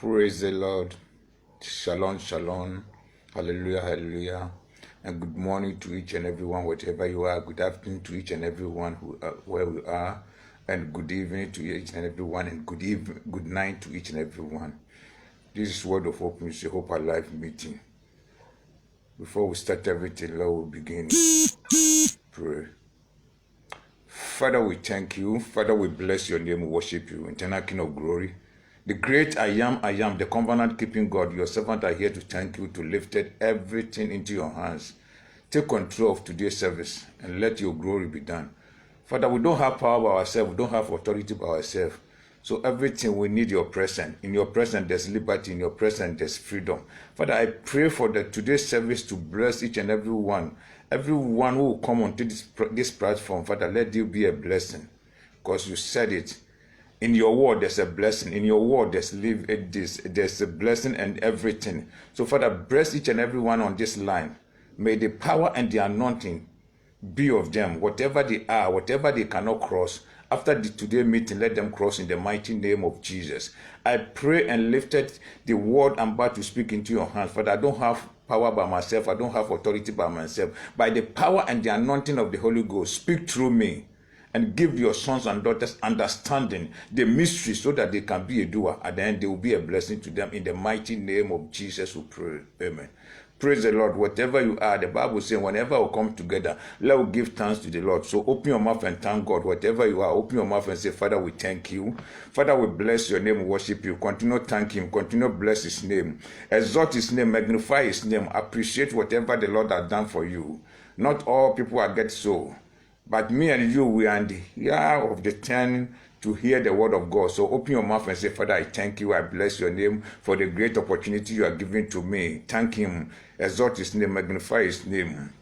Praise the Lord. Shalom, shalom. Hallelujah, hallelujah. And good morning to each and everyone, wherever you are. Good afternoon to each and everyone where we are. And good evening to each and everyone. And good night to each and everyone. This is Word of Hope, Mr. Hope Alive meeting. Before we start everything, Lord, we begin. Pray. Father, we thank you. Father, we bless your name. We worship you. Eternal King of glory. The great I am, the covenant-keeping God, your servant are here to thank you, to lift everything into your hands. Take control of today's service and let your glory be done. Father, we don't have power by ourselves. We don't have authority by ourselves. So everything we need your presence. In your presence, there's liberty. In your presence, there's freedom. Father, I pray for today's service to bless each and every one. Everyone who will come onto this platform, Father, let you be a blessing. Because you said it. In your word, there's a blessing. In your word, there's a blessing and everything. So, Father, bless each and every one on this line. May the power and the anointing be of them. Whatever they are, whatever they cannot cross, after today's meeting, let them cross in the mighty name of Jesus. I pray and lifted the word I'm about to speak into your hands. Father, I don't have power by myself. I don't have authority by myself. By the power and the anointing of the Holy Ghost, speak through me. And give your sons and daughters understanding the mystery so that they can be a doer. At the end, they will be a blessing to them. In the mighty name of Jesus, we pray. Amen. Praise the Lord. Whatever you are, the Bible says, whenever we come together, let us give thanks to the Lord. So open your mouth and thank God. Whatever you are, open your mouth and say, Father, we thank you. Father, we bless your name, we worship you. Continue to thank him. Continue to bless his name. Exalt his name, magnify his name. Appreciate whatever the Lord has done for you. Not all people are get so. But me and you, we are in the year of the turn to hear the word of God. So open your mouth and say, Father, I thank you. I bless your name for the great opportunity you are giving to me. Thank him. Exalt his name. Magnify his name.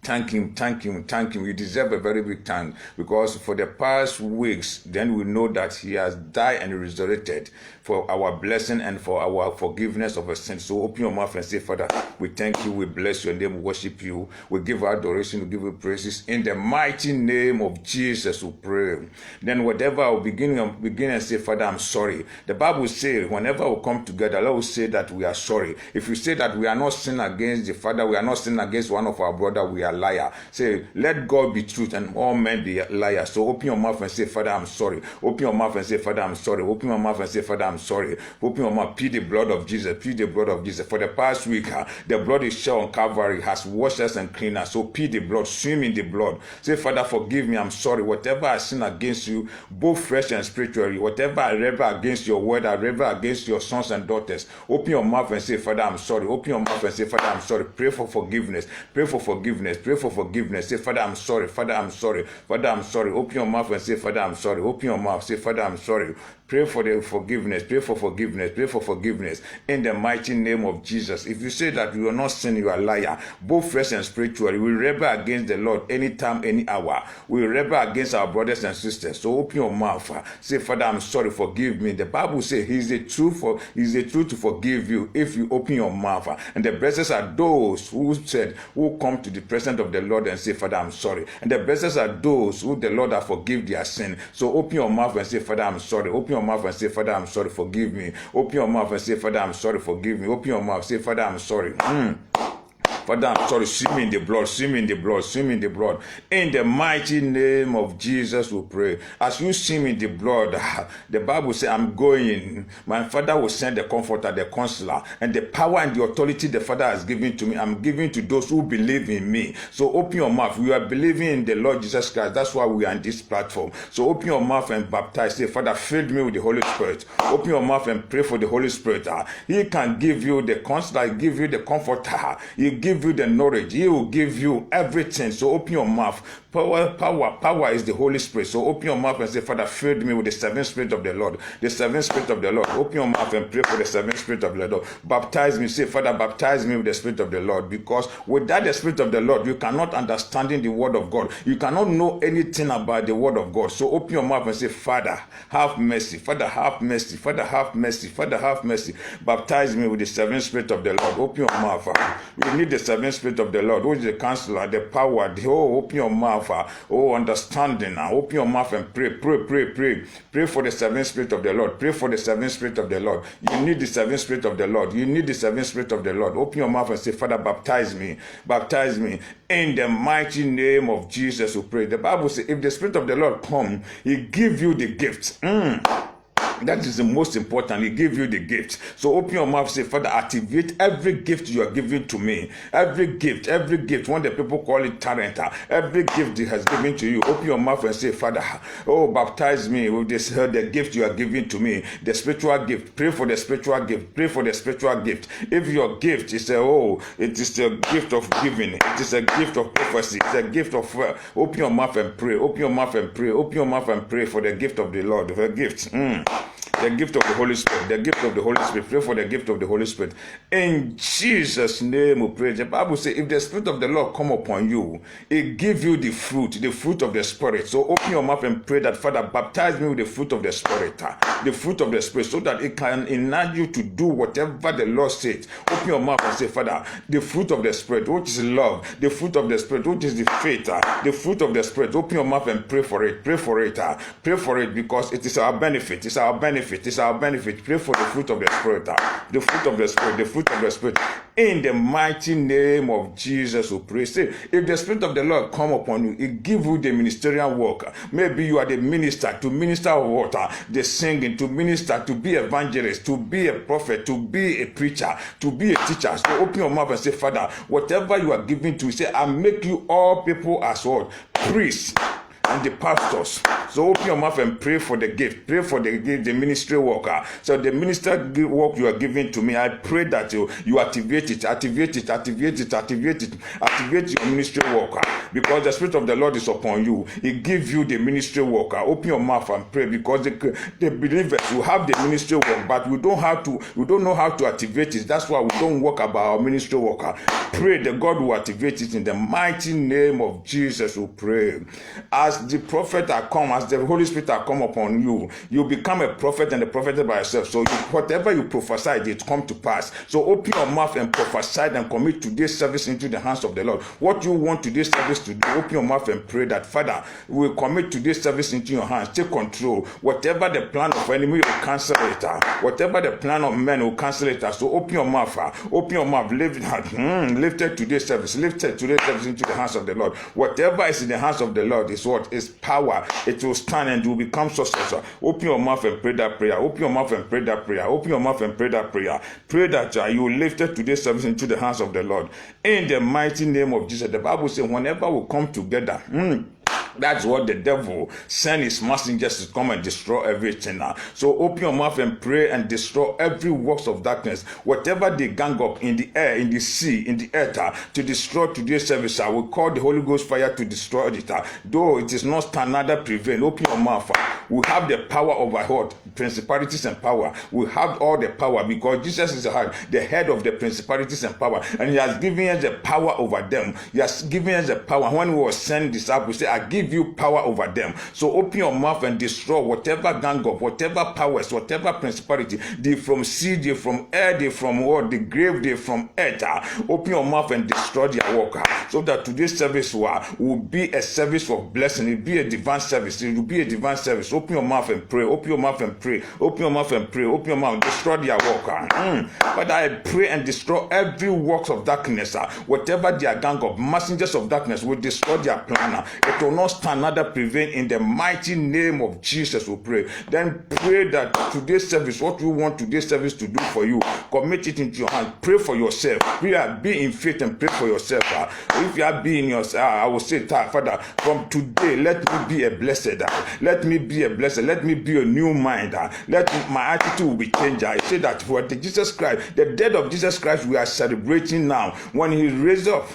Thank him, thank him, thank him. You deserve a very big thank, because for the past weeks, then we know that he has died and resurrected for our blessing and for our forgiveness of our sins. So open your mouth and say, Father, we thank you, we bless your name, we worship you, we give adoration, we give you praises. In the mighty name of Jesus, we pray. Then whatever I'll begin and say, Father, I'm sorry. The Bible says, whenever we come together, let us say that we are sorry. If you say that we are not sinning against the Father, we are not sinning against one of our brothers, we are liar. Say, let God be truth and all men be liars. So open your mouth and say, Father, I'm sorry. Open your mouth and say, Father, I'm sorry. Open your mouth and say, Father, I'm sorry. Open your mouth, plead the blood of Jesus. Plead the blood of Jesus. For the past week, the blood is shed on Calvary, has washed us and cleaned us. So plead the blood, swim in the blood. Say, Father, forgive me. I'm sorry. Whatever I sin against you, both fresh and spiritually, whatever I rebel against your word, I rebel against your sons and daughters. Open your mouth and say, Father, I'm sorry. Open your mouth and say, Father, I'm sorry. Pray for forgiveness. Pray for forgiveness. Pray for forgiveness. Say, Father, I'm sorry. Father, I'm sorry. Father, I'm sorry. Open your mouth and say, Father, I'm sorry. Open your mouth. Say, Father, I'm sorry. Pray for the forgiveness. Pray for forgiveness. Pray for forgiveness. In the mighty name of Jesus. If you say that you are not sin, you are a liar. Both fresh and spiritually. We rebel against the Lord anytime, any hour. We rebel against our brothers and sisters. So open your mouth. Say, Father, I'm sorry. Forgive me. The Bible says He's the truth to forgive you if you open your mouth. And the blessed are those who come to the presence of the Lord and say, Father, I'm sorry. And the blessed are those who the Lord has forgive their sin. So open your mouth and say, Father, I'm sorry. Open your mouth and say, Father, I'm sorry. Forgive me. Open your mouth and say, Father, I'm sorry. Forgive me. Open your mouth. Say, Father, I'm sorry. Father, I'm sorry, swim in the blood, swim in the blood, swim in the blood. In the mighty name of Jesus, we pray. As you swim in the blood, the Bible says, I'm going. My Father will send the comforter, the counselor, and the power and the authority the Father has given to me, I'm giving to those who believe in me. So open your mouth. We are believing in the Lord Jesus Christ. That's why we are on this platform. So open your mouth and baptize. Say, Father, fill me with the Holy Spirit. Open your mouth and pray for the Holy Spirit. He can give you the counselor, give you the comforter. He give you the knowledge. He will give you everything. So open your mouth. Power is the Holy Spirit. So open your mouth and say, Father, fill me with the seven spirit of the Lord. The seven spirit of the Lord. Open your mouth and pray for the seven spirit of the Lord. Baptize me. Say, Father, baptize me with the spirit of the Lord. Because without the spirit of the Lord, you cannot understand the word of God. You cannot know anything about the word of God. So open your mouth and say, Father, have mercy. Father, have mercy. Father, have mercy. Father, have mercy. Baptize me with the seven spirit of the Lord. Open your mouth. We need the seven spirit of the Lord, who is the counselor, the power, open your mouth, understanding, open your mouth and pray. Pray for the seven spirit of the Lord. Pray for the seven spirit of the Lord. You need the seven spirit of the Lord. You need the seven spirit of the Lord. Open your mouth and say, Father, baptize me. Baptize me. In the mighty name of Jesus, we pray. The Bible says, if the spirit of the Lord come, he give you the gifts. That is the most important. He give you the gift. So open your mouth, say, Father, activate every gift you are giving to me. Every gift. When the people call it talent, every gift he has given to you. Open your mouth and say, Father, baptize me with this, the gift you are giving to me. The spiritual gift. Pray for the spiritual gift. Pray for the spiritual gift. If your gift is it is a gift of giving. It is a gift of prophecy. It's a gift of open your mouth and pray. Open your mouth and pray. Open your mouth and pray for the gift of the Lord. The gift. The gift of the Holy Spirit. The gift of the Holy Spirit. Pray for the gift of the Holy Spirit. In Jesus' name we pray. The Bible says, if the Spirit of the Lord come upon you, it give you the fruit of the Spirit. So open your mouth and pray that, Father, baptize me with the fruit of the Spirit. The fruit of the Spirit, so that it can enable you to do whatever the Lord said. Open your mouth and say, Father, the fruit of the Spirit, which is love. The fruit of the Spirit, which is the faith. The fruit of the Spirit. Open your mouth and pray for it. Pray for it. Pray for it, because it is our benefit. It's our benefit. It's our benefit. Pray for the fruit of the Spirit. The fruit of the Spirit. The fruit of the Spirit. In the mighty name of Jesus, we pray. Say, if the Spirit of the Lord come upon you, it give you the ministerial work. Maybe you are the minister, to minister water, the singing, to minister, to be evangelist, to be a prophet, to be a preacher, to be a teacher. So open your mouth and say, Father, whatever you are giving to, say, I make you all people as what? Priests and the pastors. So open your mouth and pray for the gift. Pray for the gift, the ministry worker. So the ministry work you are giving to me, I pray that you activate it. Activate your ministry worker. Because the Spirit of the Lord is upon you. He gives you the ministry worker. Open your mouth and pray, because the believers who have the ministry work, but we don't know how to activate it. That's why we don't work about our ministry worker. Pray that God will activate it in the mighty name of Jesus. We pray. As the prophet are come, as the Holy Spirit are come upon you, you become a prophet and a prophet by yourself. So whatever you prophesy, it come to pass. So open your mouth and prophesy and commit today's service into the hands of the Lord. What you want today's service to do, open your mouth and pray that, Father, we will commit today's service into your hands. Take control. Whatever the plan of enemy, will cancel it. Whatever the plan of men, will cancel it. So open your mouth. Open your mouth. Lift today's service. Lift today's service into the hands of the Lord. Whatever is in the hands of the Lord is what? Is power. It will stand and will become successful. Open your mouth and pray that prayer. Open your mouth and pray that prayer. Open your mouth and pray that prayer. Pray that you lift today's service into the hands of the Lord. In the mighty name of Jesus. The Bible says, whenever we come together, that's what the devil sent his messengers to come and destroy everything. So open your mouth and pray and destroy every works of darkness. Whatever they gang up in the air, in the sea, in the earth, to destroy today's service, I will call the Holy Ghost fire to destroy it. Though it is not stand, neither prevail. Open your mouth. We have the power over what? Principalities and power. We have all the power, because Jesus is the head of the principalities and power, and he has given us the power over them. He has given us the power. When we were sent this up, we say, I give you power over them. So open your mouth and destroy whatever gang up, whatever powers, whatever principality. They from sea, they from air, they from what? The grave, they from earth. Open your mouth and destroy their work, so that today's service will be a service of blessing. It will be a divine service. It will be a divine service. Open your mouth and pray. Open your mouth and pray. Open your mouth and pray. Open your mouth. Destroy their work. But I pray and destroy every works of darkness. Whatever their gang of messengers of darkness will destroy their plan. It will not stand, neither prevail. In the mighty name of Jesus, we pray. Then pray that today's service, what you want today's service to do for you, commit it into your hands. Pray for yourself. Be in faith and pray for yourself. If you are being yourself, I will say, Father, from today, let me be a blessed. Let me be a blessed. Let me be a new mind. Let my attitude will be changed. I say that for Jesus Christ, the death of Jesus Christ, we are celebrating now. When he raised up,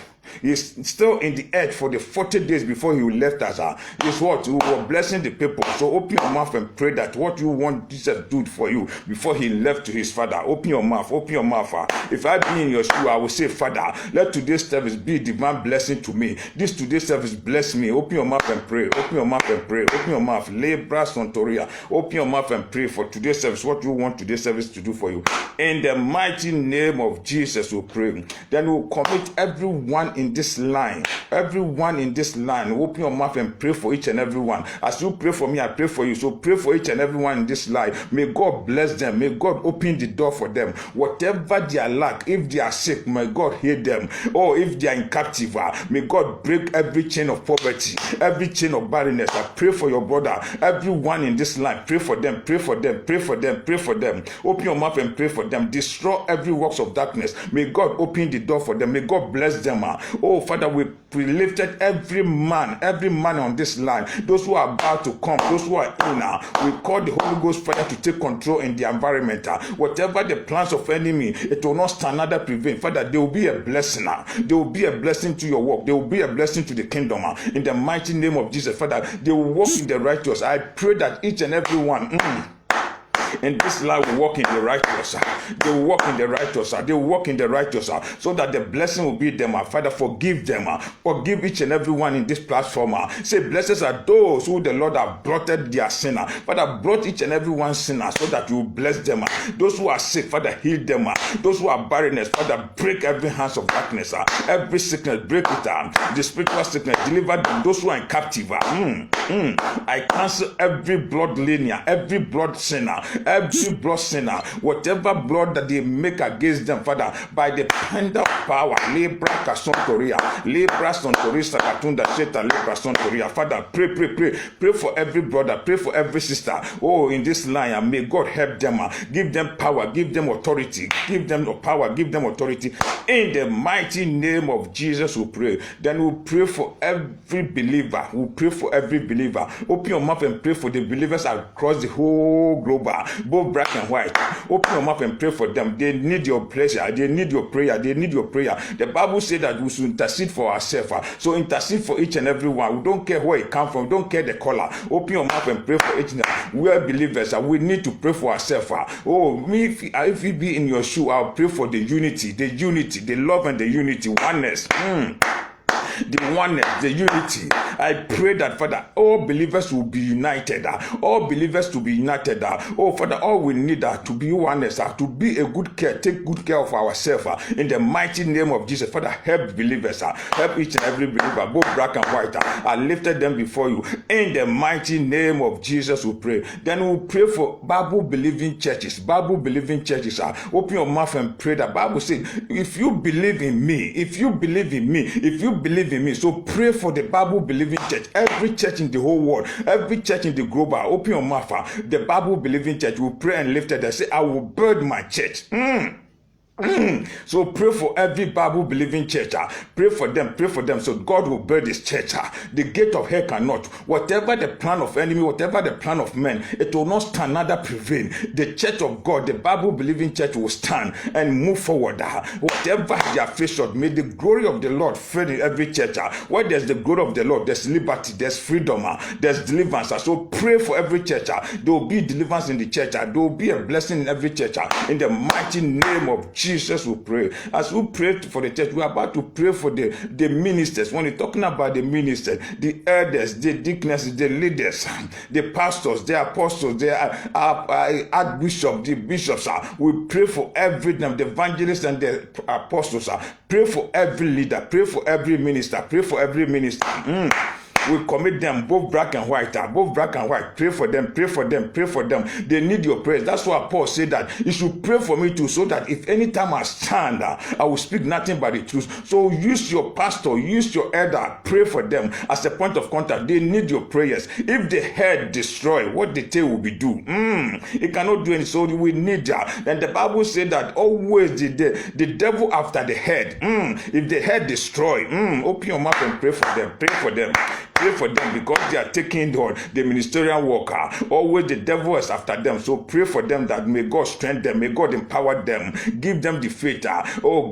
He's still in the earth for the 40 days before he left us. Is what? We were blessing the people. So open your mouth and pray that what you want Jesus to do for you before he left to his Father. Open your mouth. Open your mouth. If I be in your shoe, I will say, Father, let today's service be a divine blessing to me. This today's service bless me. Open your mouth and pray. Open your mouth and pray. Open your mouth. Lebra Sontoria. Open your mouth and pray for today's service. What you want today's service to do for you. In the mighty name of Jesus, we pray. Then we'll commit everyone in this line. Everyone in this line. Open your mouth and pray for each and every one. As you pray for me, I pray for you. So pray for each and everyone in this line. May God bless them. May God open the door for them. Whatever they are lack, if they are sick, may God heal them. Or if they are in captive, may God break every chain of poverty, every chain of barrenness. I pray for your brother. Everyone in this line, pray for them, pray for them, pray for them, pray for them. Open your mouth and pray for them. Destroy every works of darkness. May God open the door for them. May God bless them. Oh, Father, we lifted every man on this line. Those who are about to come, those who are in now, we call the Holy Ghost fire to take control in the environment. Whatever the plans of enemy, it will not stand under prevail. Father, there will be a blessing. There will be a blessing to your work. There will be a blessing to the kingdom. In the mighty name of Jesus, Father, they will walk in the righteous. I pray that each and every one in this life will walk in the righteous. They will walk in the righteous. They will walk in the righteous, so that the blessing will be them. Father, forgive them. Forgive each and every one in this platform. Say, blessed are those who the Lord have blotted their sin. Father, blot each and every one sinner, so that you will bless them. Those who are sick, Father, heal them. Those who are barrenness, Father, break every hands of darkness. Every sickness, break it. The spiritual sickness, deliver them. Those who are in captive, I cancel every blood linear, every blood sinner, every blood sinner, whatever blood that they make against them, Father, by the tender power, Libra Casontoria, Libra Sontorisa Catunda Sheta, Libra Sontoria. Father, pray for every brother, pray for every sister. Oh, in this line, may God help them, give them power, give them authority, give them the power, give them authority. In the mighty name of Jesus, we pray. Then we'll pray for every believer. We'll pray for every believer. Open your mouth and pray for the believers across the whole globe, both black and white. Open your mouth and pray for them. They need your pleasure. They need your prayer. They need your prayer. The Bible says that we should intercede for ourselves. So intercede for each and every one. We don't care where it comes from. We don't care the color. Open your mouth and pray for each and every. We are believers. We need to pray for ourselves. Oh, me, if you be in your shoe, I'll pray for the unity, the love and the unity, oneness. The oneness, the unity. I pray that, Father, all believers will be united. All believers to be united. Oh, Father, all we need to be oneness, to be a good care, take good care of ourselves. In the mighty name of Jesus, Father, help believers. Help each and every believer, both black and white. I lifted them before you. In the mighty name of Jesus, we pray. Then we'll pray for Bible believing churches. Bible believing churches. Open your mouth and pray. The Bible says, if you believe in me, if you believe in me, if you believe in me. So pray for the Bible believing church, every church in the whole world, every church in the global. Open your mouth. The Bible believing church will pray and lift it and say, I will build my church. So pray for every Bible believing church. Pray for them so God will build his church. The gate of hell cannot. Whatever the plan of enemy, whatever the plan of men, it will not stand, neither prevail. The church of God, the Bible believing church will stand and move forward. Whatever they are faced with, may the glory of the Lord fill in every church. Where there's the glory of the Lord, there's liberty, there's freedom, there's deliverance. So pray for every church. There will be deliverance in the church. There will be a blessing in every church. In the mighty name of Jesus, we pray. As we pray for the church, we are about to pray for the ministers. When you're talking about the ministers, the elders, the deaconesses, the leaders, the pastors, the apostles, the archbishop, the bishops, we pray for every them, the evangelists and the apostles. Pray for every leader, pray for every minister, pray for every minister. We commit them, both black and white, both black and white. Pray for them, pray for them, pray for them. They need your prayers. That's why Paul said that you should pray for me too, so that if any time I stand, I will speak nothing but the truth. So use your pastor, use your elder, pray for them as a point of contact. They need your prayers. If the head destroy, what the tail will be do? It cannot do anything. So we need that. Then the Bible said that always the devil after the head. If the head destroy, open your mouth and pray for them. Pray for them. pray for them because they are taking the ministerial worker. Always the devil is after them. So pray for them that may God strengthen them, may God empower them, give them the faith,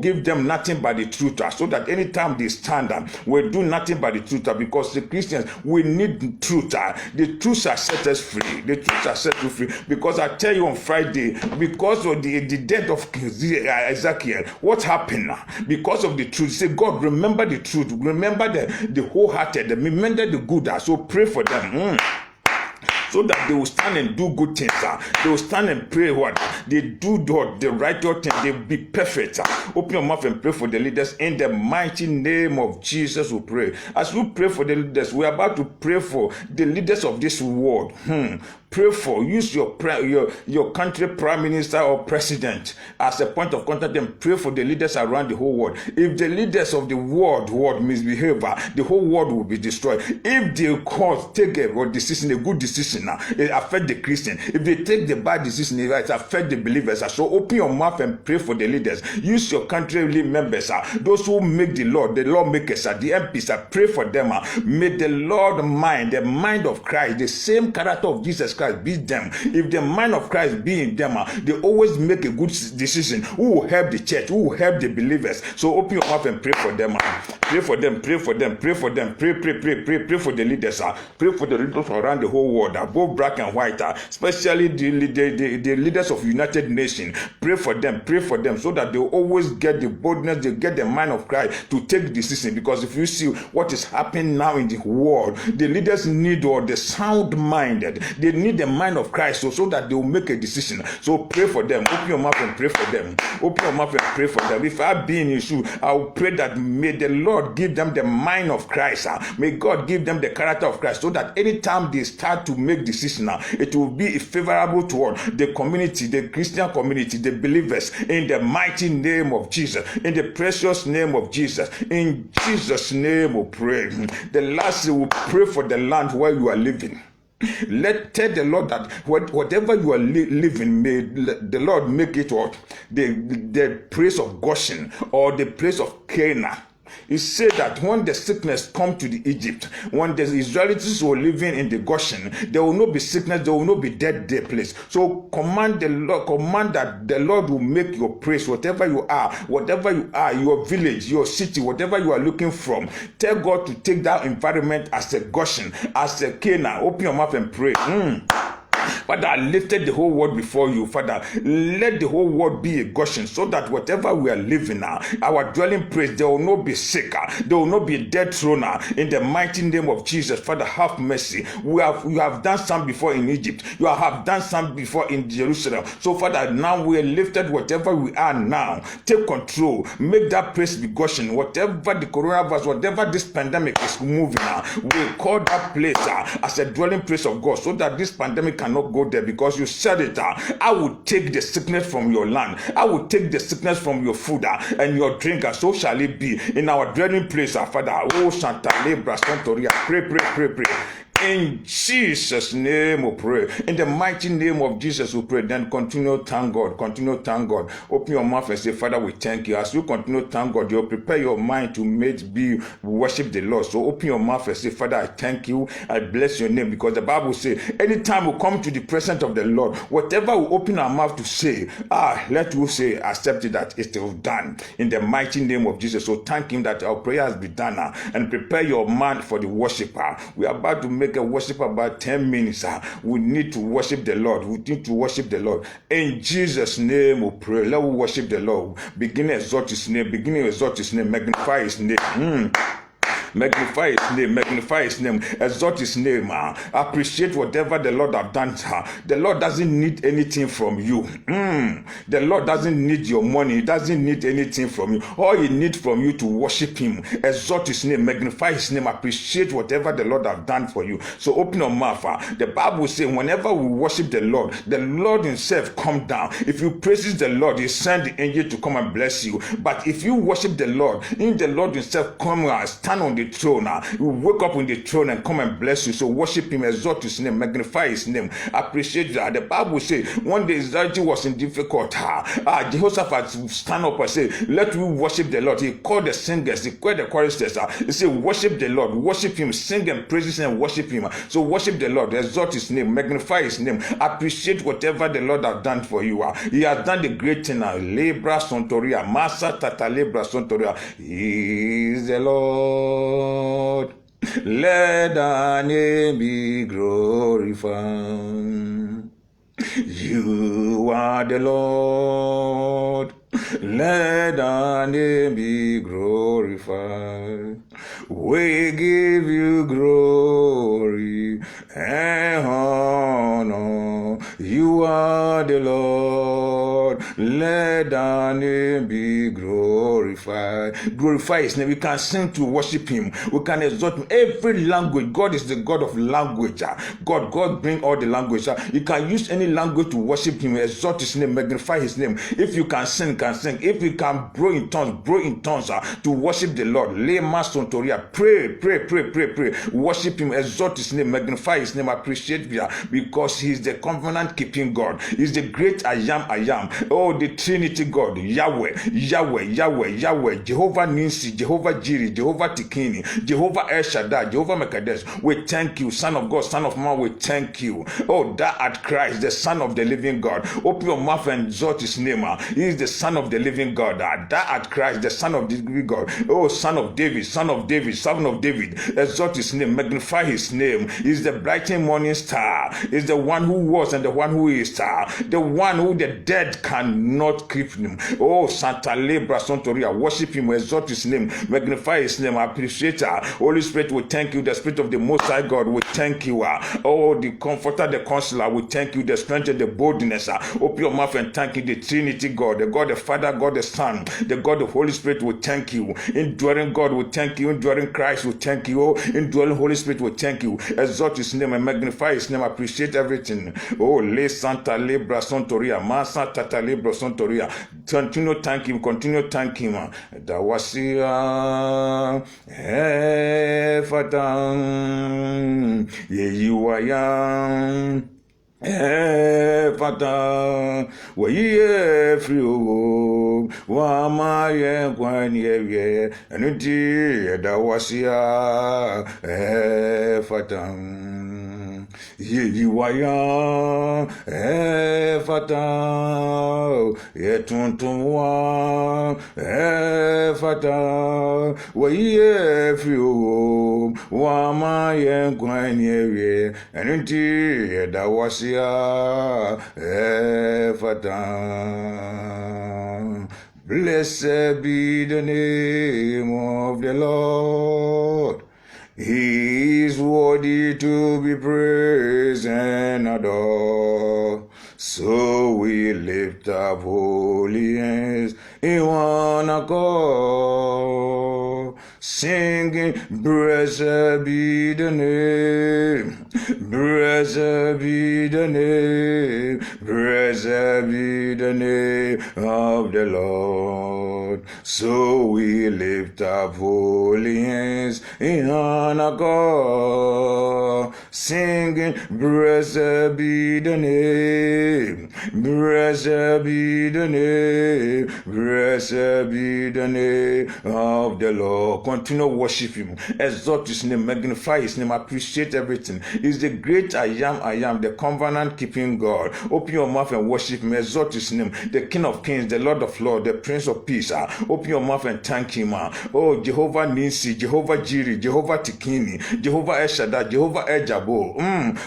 give them nothing but the truth, so that anytime they stand, we do nothing but the truth, because the Christians, we need truth. The truth shall set us free. The truth shall set you free. Because I tell you on Friday, because of the death of Ezekiel, what happened? Because of the truth. Say, God, remember the truth. Remember the wholehearted. Remember the good. So pray for them. So that they will stand and do good things. They will stand and pray what? They do the right thing. They will be perfect. Open your mouth and pray for the leaders. In the mighty name of Jesus, we pray. As we pray for the leaders, we are about to pray for the leaders of this world. Pray for, use your country prime minister or president as a point of contact, and pray for the leaders around the whole world. If the leaders of the world misbehave, the whole world will be destroyed. If they take a good decision, it affects the Christian. If they take the bad decision, it affects the believers. So open your mouth and pray for the leaders. Use your country members, those who make the lawmakers, the MPs, pray for them. May the Lord mind, the mind of Christ, the same character of Jesus Christ be them. If the mind of Christ be in them, they always make a good decision. Who will help the church? Who will help the believers? So open your mouth and pray for them. Pray for them. Pray for them. Pray for them. Pray for the leaders. Pray for the leaders around the whole world, both black and white, especially the leaders of United Nations. Pray for them, so that they always get the boldness, they get the mind of Christ to take decision. Because if you see what is happening now in the world, the leaders need the sound-minded. They need the mind of Christ, so that they will make a decision. So pray for them. Open your mouth and pray for them. Open your mouth and pray for them. If I be in your shoe, I will pray that may the Lord give them the mind of Christ. May God give them the character of Christ, so that anytime they start to make decisions, it will be favorable toward the community, the Christian community, the believers, in the mighty name of Jesus, in the precious name of Jesus. In Jesus' name we pray. The last, we pray for the land where you are living. Tell the Lord that whatever you are living, may the Lord make it the place of Goshen or the place of Canaan. He said that when the sickness come to the Egypt, when the Israelites were living in the Goshen, there will not be sickness, there will not be death there place. So command that the Lord will make your place, whatever you are, your village, your city, whatever you are looking from. Tell God to take that environment as a Goshen, as a Canaan. Open your mouth and pray. Father, I lifted the whole world before you. Father, let the whole world be a Goshen, so that whatever we are living now, our dwelling place, there will not be sick, there will not be a dead thrown. In the mighty name of Jesus, Father, have mercy. You have done some before in Egypt. You have done some before in Jerusalem. So, Father, now we are lifted whatever we are now. Take control. Make that place be Goshen. Whatever the coronavirus, whatever this pandemic is moving now, we call that place as a dwelling place of God, so that this pandemic cannot go there, because you said it. I will take the sickness from your land. I will take the sickness from your food and your drink, and so shall it be in our dwelling place, Father. Oh, Santa Lebra Santoria. Pray. In Jesus' name we pray. In the mighty name of Jesus we pray. Then continue thank God. Open your mouth and say, Father, we thank you. As you continue thank God, you'll prepare your mind to worship the Lord. So open your mouth and say, Father, I thank you. I bless your name, because the Bible says, anytime we come to the presence of the Lord, whatever we open our mouth to say, let you say, accept it, that it is done. In the mighty name of Jesus. So thank him that our prayer has been done, and prepare your mind for the worshiper. We are about to make a worship about 10 minutes. We need to worship the Lord. In Jesus' name we pray. Let us worship the Lord. Begin to exalt his name. Magnify his name. Magnify his name, exalt his name, appreciate whatever the Lord have done. The Lord doesn't need anything from you. The Lord doesn't need your money. He doesn't need anything from you. All he needs from you to worship him, exalt his name, magnify his name, appreciate whatever the Lord have done for you. So open your mouth. The Bible says, whenever we worship the Lord himself come down. If you praise the Lord, he send the angel to come and bless you. But if you worship the Lord, the Lord himself come and stand on the the throne. He will wake up in the throne and come and bless you. So worship him, exalt his name, magnify his name, appreciate that. The Bible says one day Israel was in difficult. Jehoshaphat stand up and say, let me worship the Lord. He called the singers, he called the choristers. He said, worship the Lord, worship him, sing and praise him and worship him. So worship the Lord, exalt his name, magnify his name, appreciate whatever the Lord has done for you. He has done the great thing. Lebra Sontoria, Masa Tata Lebra Sontoria. He is the Lord. Let thy name be glorified. You are the Lord. Let thy name be glorified. We give you glory and honor. You are the Lord. Let thy name be glorified. Glorify his name. We can sing to worship him. We can exalt him. Every language. God is the God of language. God bring all the language. You can use any language to worship him, exalt his name, magnify his name. If you can sing, sing. If you can blow in tongues to worship the Lord. Lema Sontoria. Pray. Worship him, exalt his name, magnify his name, appreciate him, because he is the covenant keeping God. He is the great I am. Oh, the Trinity God. Yahweh, Jehovah Ninsi, Jehovah Jireh, Jehovah Tikini, Jehovah El Shaddai, Jehovah Mekadesh. We thank you, Son of God, Son of Man, we thank you. Oh, that at Christ, the Son of the living God. Open your mouth and exalt his name. He is the Son of the living God. That at Christ, the Son of the living God. Oh, Son of David, exalt his name, magnify his name. He is the brightening morning star. He is the one who was and the one who is star. The one who the dead cannot keep him. Oh, Santa Lebra Sontoria, worship him, exalt his name, magnify his name, appreciate her. Holy Spirit, we thank you. The Spirit of the Most High God, we thank you. Oh, the Comforter, the Counselor, we thank you. The strength and the boldness. Open your mouth and thank you. The Trinity God, the God the Father, God the Son, the God the Holy Spirit, we thank you. Indwelling God, we thank you. Indwelling Christ, we thank you. Oh, indwelling Holy Spirit, we thank you. Exalt his name and magnify his name, appreciate everything. Oh, Le Santa Lebra Sontoria, Masa Tata Lebra Sontoria. Continue thank him, Dawasia Fatan, you are young. Fata waye frio wa ma ye kwan ye enuti da wasia fata ye waya fata ye tuntunwa fata waye frio wa ma ye kwan ye enuti da wasia Blessed be the name of the Lord. He is worthy to be praised and adored. So we lift up holy hands in one accord, singing, blessed be the name, blessed be the name, blessed be the name of the Lord. So we lift up holy hands in one accord, singing, blessed be the name, blessed be the name, blessed be the name of the Lord. Continue worship him, exalt his name, magnify his name, appreciate everything. He's the great I am, the covenant keeping God. Open your mouth and worship him, exalt his name, the King of Kings, the Lord of Lords, the Prince of Peace. Open your mouth and thank him. Oh, Jehovah Ninsi, Jehovah Jireh, Jehovah Tikini, Jehovah El Shaddai, Jehovah El Jabo.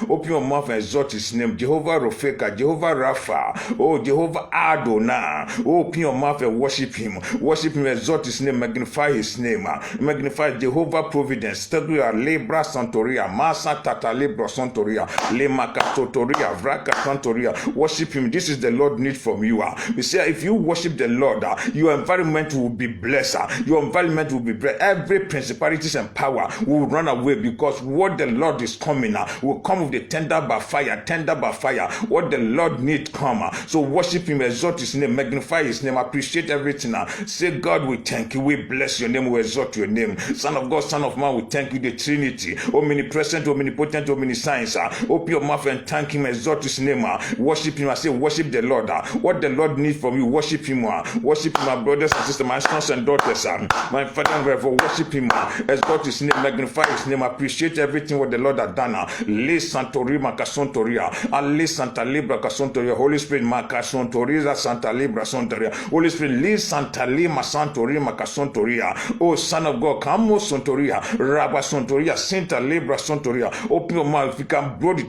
Open your mouth and exalt his name, Jehovah Rofeka, Jehovah Rapha, oh, Jehovah Adonai. Oh, open your mouth and worship him, exalt his name, magnify his name, magnify Jehovah Providence, Teguya Lebra Santoria, Masa Tata Lebra Santoria, Lemakatotoria, Vraka Santoria. Worship him. This is the Lord need from you. We say if you worship the Lord, your environment will be blessed. Your environment will be blessed. Every principalities and power will run away, because what the Lord is coming coming. Will come with the tender by fire. What the Lord need come. So worship him, exalt his name, magnify his name, appreciate everything. Say, God, we thank you, we bless your name, we exalt your name. Son of God, Son of Man, we thank you, the Trinity, omnipresent, omnipotent, omniscience. Open your mouth and thank him, exalt his name. Worship him. I say, worship the Lord. What the Lord needs from you, worship him. Worship him, my brothers and sisters, my sons and daughters. My Father and Reverend, worship him. Exalt his name, magnify his name, appreciate everything what the Lord has done. Le Santori Macasontoria, Ale Santa Libra Casontoria, Holy Spirit Macasontoriza Santa Libra Sontoria, Holy Spirit Le Santa Lima Santori Macasontoria. Oh, Son of God, come Sontoria, Rabba Sontoria, Santa Libra Sontoria. Open your mouth, if you can blow the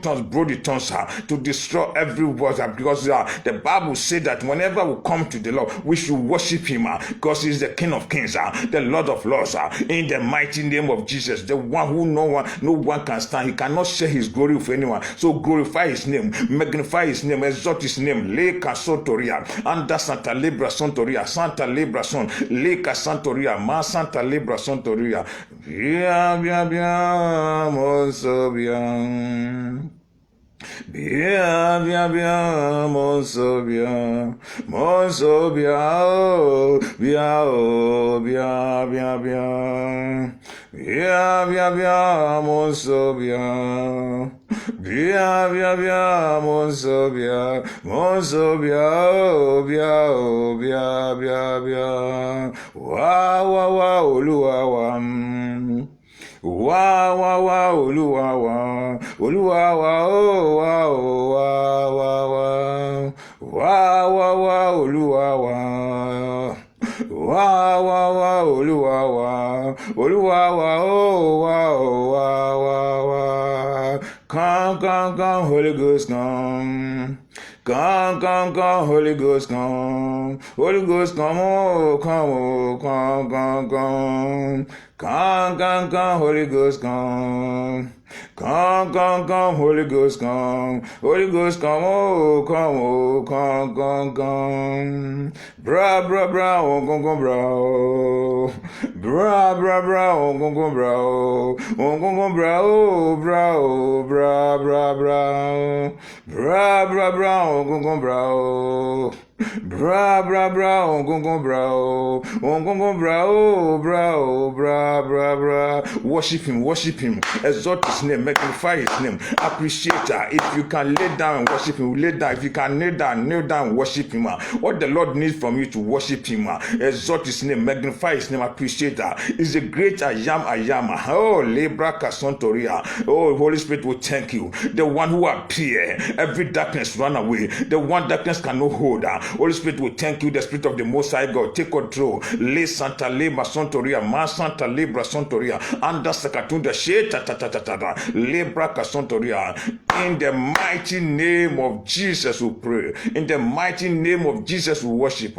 tongues to destroy every word, because the Bible said that whenever we come to the Lord, we should worship him because he's the King of Kings, the Lord of Lords, in the mighty name of Jesus, the one who no one can stand. He cannot share his glory with anyone. So glorify his name, magnify his name, exalt his name. Le Casotoria, Anda Santa Libra Sontoria, Santa Libra Son, Le Casantoria, Ma Santa Libra Sontoria. Bien, monso bien. Bien, monso bien, oh, bien, oh, bien, monso bien, monso bien, oh, bien, wow, Oluwa, Oluwa, Come, Holy Ghost, come. Come, Holy Ghost, come. Holy Ghost, come, come. Come, Holy Ghost, come. Come, Holy Ghost, come. Holy Ghost, come, come. Bra, come, bra. Bra, worship him, exalt his name, magnify his name, appreciate her. If you can lay down and worship him, lay down. If you can kneel down and worship him. What the Lord needs from you to worship him, exalt his name, magnify his name, appreciate her. Is a great I am. Oh, Libra Casontoria. Oh, Holy Spirit will thank you. The one who appear, every darkness run away. The one darkness cannot hold. Holy Spirit will thank you. The Spirit of the Most High God, take control. Le Santa Libra Sontoria, Ma Santa Libra Sontoria, Anda Sakatunda Sheta Libra Casontoria. In the mighty name of Jesus we pray. In the mighty name of Jesus we worship.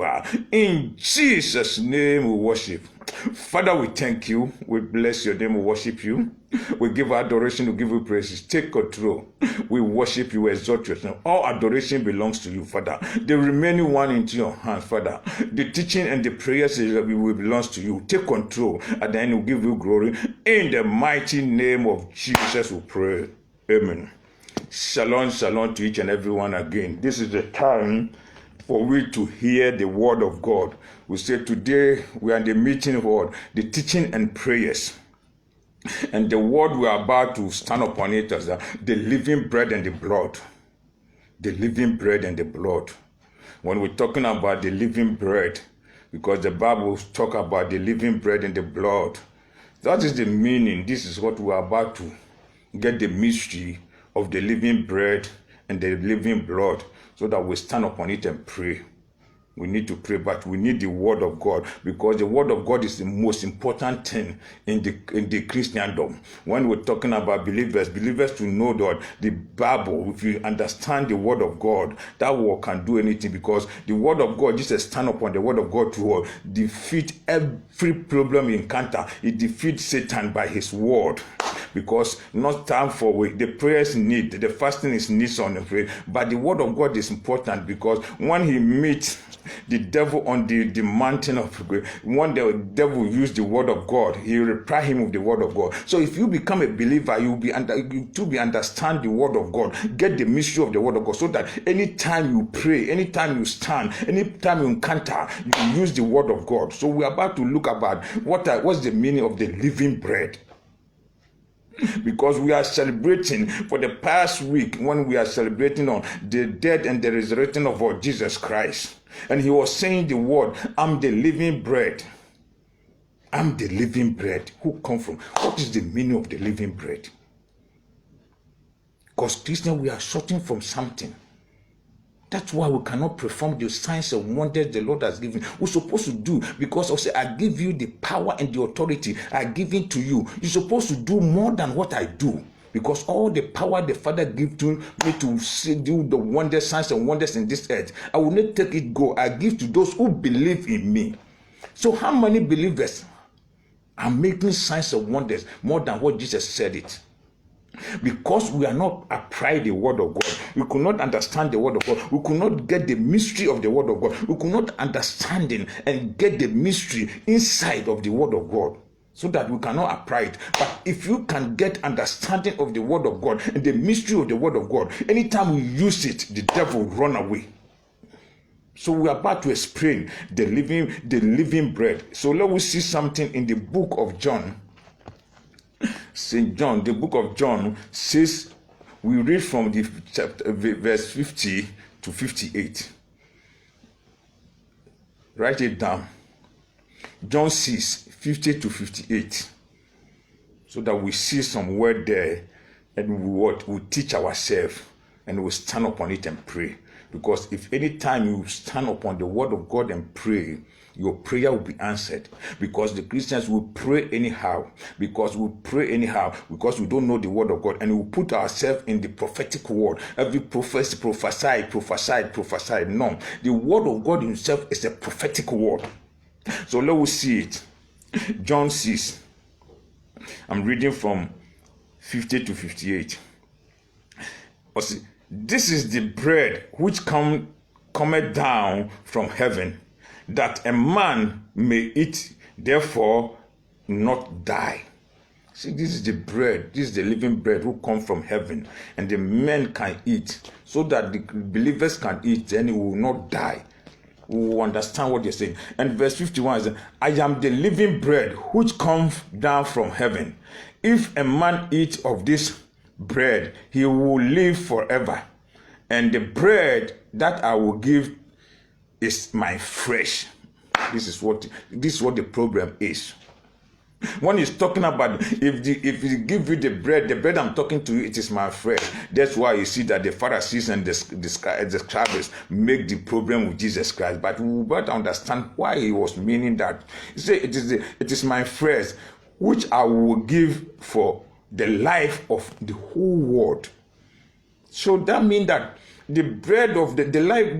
In Jesus' name we worship. Father, we thank you. We bless your name. We worship you. We give adoration. We give you praises. Take control. We worship you. We exalt your name. All adoration belongs to you, Father. The remaining one into your hands, Father. The teaching and the prayers will belongs to you. Take control. At the end, we give you glory. In the mighty name of Jesus, we pray. Amen. Shalom to each and everyone again. This is the time for we to hear the word of God. We say today we are in the meeting hall, the teaching and prayers. And the word we are about to stand upon it as the living bread and the blood. The living bread and the blood. When we're talking about the living bread, because the Bible talks about the living bread and the blood, that is the meaning. This is what we are about to get, the mystery of the living bread and the living blood, so that we stand upon it and pray. We need to pray, but we need the word of God, because the word of God is the most important thing in the Christendom. When we're talking about believers to know that the Bible, if you understand the word of God, that word can do anything, because the word of God, Jesus stand upon the word of God to defeat every problem you encounter. It defeats Satan by his word. because not time for the prayers need, the fasting is needs on the prayer, but the word of God is important, because when he meets the devil on the mountain of prayer, when the devil used the word of God, he reply him with the word of God. So if you become a believer, you understand the word of God, get the mystery of the word of God, so that anytime you pray, anytime you stand, anytime you encounter, you use the word of God. So we're about to look about what's the meaning of the living bread. Because we are celebrating for the past week, when we are celebrating on the death and the resurrection of our Jesus Christ. And he was saying the word, I'm the living bread. I'm the living bread. Who come from? What is the meaning of the living bread? Because Christians, we are shorting from something. That's why we cannot perform the signs and wonders the Lord has given. We're supposed to do, because I say, I give you the power and the authority I give it to you. You're supposed to do more than what I do, because all the power the Father gives to me to do the wonders, signs and wonders in this earth, I will not take it go. I give to those who believe in me. So how many believers are making signs and wonders more than what Jesus said it? Because we are not applied the word of God. We could not understand the word of God. We could not get the mystery of the word of God. We could not understand it and get the mystery inside of the word of God, so that we cannot apply it. But if you can get understanding of the word of God and the mystery of the word of God, anytime we use it, the devil will run away. So we are about to explain the living bread. So let us see something in the book of John. St. John, the book of John says, we read from the chapter, verse 50 to 58. Write it down. John 6, 50 to 58. So that we see some word there, and we teach ourselves, and we stand upon it and pray. Because if any time you stand upon the word of God and pray, your prayer will be answered. Because the Christians will pray anyhow. Because we don't know the word of God, and we put ourselves in the prophetic word. Every prophet prophesied. No, the word of God himself is a prophetic word. So let us see it. John 6. I'm reading from 50 to 58. This is the bread which cometh down from heaven, that a man may eat, therefore not die. See, this is the bread, this is the living bread who come from heaven, and the men can eat, so that the believers can eat, then he will not die. We will understand what you're saying. And verse 51 is, I am the living bread which comes down from heaven. If a man eat of this bread, he will live forever. And the bread that I will give is my flesh. This is what the problem is. When he's talking about, if he give you the bread I'm talking to you, it is my flesh. That's why you see that the Pharisees and the scribes make the problem with Jesus Christ. But we better understand why he was meaning that. He said, it is my flesh which I will give for the life of the whole world. So that means that the bread of the life,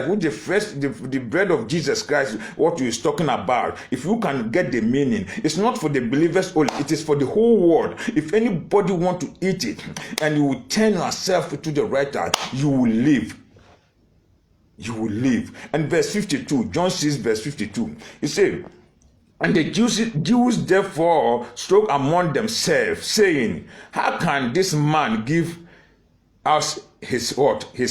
which the bread of Jesus Christ, what he is talking about, if you can get the meaning, it's not for the believers only, it is for the whole world. If anybody want to eat it, and you will turn yourself to the right side, you will live. You will live. And verse 52, John 6, verse 52, he said, and the Jews therefore spoke among themselves, saying, how can this man give us his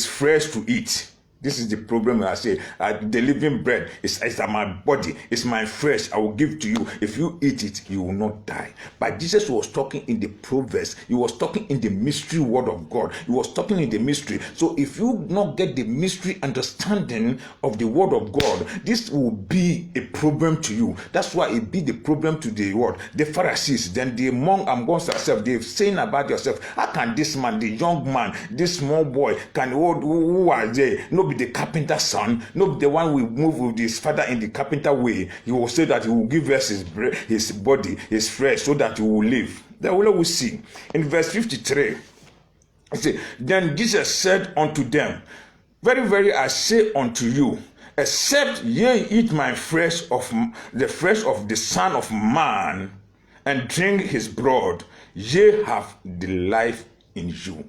flesh to eat? This is the problem. I say, the living bread is my body, it's my flesh. I will give to you. If you eat it, you will not die. But Jesus was talking in the Proverbs. He was talking in the mystery word of God. He was talking in the mystery. So if you not get the mystery understanding of the word of God, this will be a problem to you. That's why it be the problem to the word. The Pharisees, then the amongst themselves, they've saying about yourself, how can this man, the young man, this small boy, who are they? No, the carpenter's son, not the one we move with his father in the carpenter way. He will say that he will give us his body, his flesh, so that he will live. Then we will see in verse 53. He said, then Jesus said unto them, very, very, I say unto you, except ye eat my flesh of the flesh of the Son of Man, and drink his blood, ye have the life in you.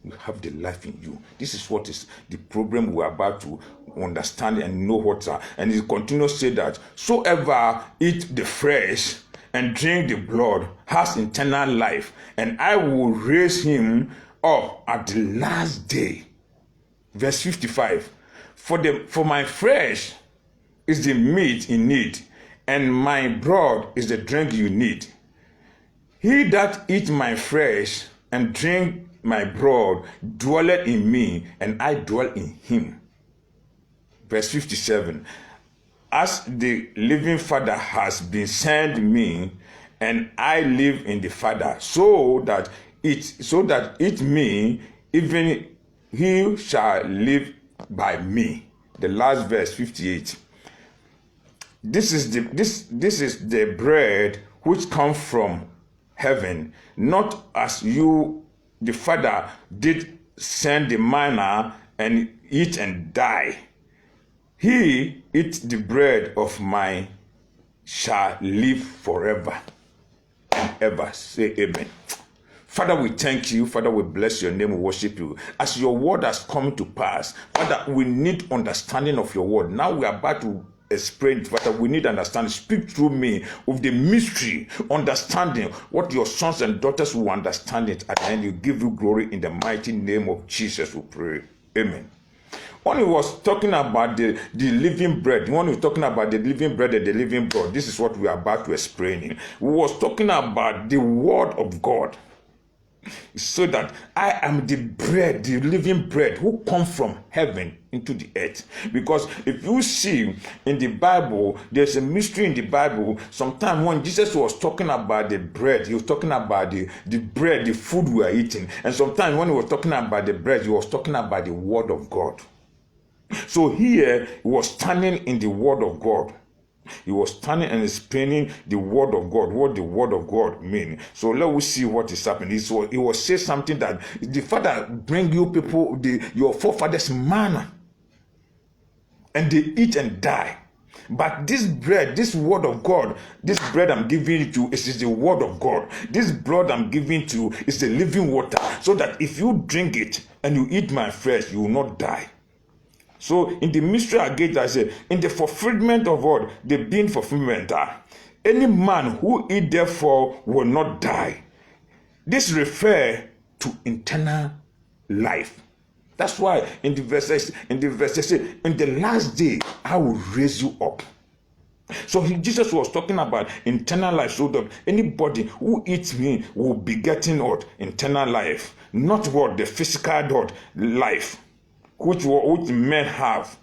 You have the life in you. This is what is the problem we're about to understand and know what are. And he continues to say that so ever eat the flesh and drink the blood has eternal life, and I will raise him up at the last day. Verse 55. For my flesh is the meat in need, and my blood is the drink you need. He that eat my flesh and drink my blood dwelleth in me, and I dwell in him. Verse 57. As the living Father has been sent me, and I live in the Father, so that it me, even he shall live by me. The last verse, 58. This is the bread which comes from heaven, not as you, the Father, did send the manna and eat and die. He eat the bread of mine shall live forever and ever. Say amen. Father, we thank you. Father, we bless your name. We worship you. As your word has come to pass, Father, we need understanding of your word. Now we are about to explain, Father, we need understanding. Speak through me of the mystery, understanding what your sons and daughters will understand it. At the end, you give you glory in the mighty name of Jesus, we pray. Amen. When he was talking about the living bread, when he was talking about the living bread and the living blood, this is what we are about to explain. We was talking about the word of God. So that I am the bread, the living bread who comes from heaven into the earth. Because if you see in the Bible, there's a mystery in the Bible. Sometimes when Jesus was talking about the bread, he was talking about the bread, the food we are eating. And sometimes when he was talking about the bread, he was talking about the word of God. So here he was standing in the word of God. He was standing and explaining the word of God, what the word of God means. So let us see what is happening. He was saying something that the Father bring you people, your forefathers manna, and they eat and die. But this bread, this word of God, this bread I'm giving to you is the word of God. This blood I'm giving to you is the living water, so that if you drink it and you eat my flesh, you will not die. So in the mystery again, I say, in the fulfillment of what? The being fulfillment. Any man who eat therefore will not die. This refers to eternal life. That's why in the verses, in the last day, I will raise you up. So Jesus was talking about eternal life, so that anybody who eats me will be getting what? Eternal life. Not what? The physical life. Which men have.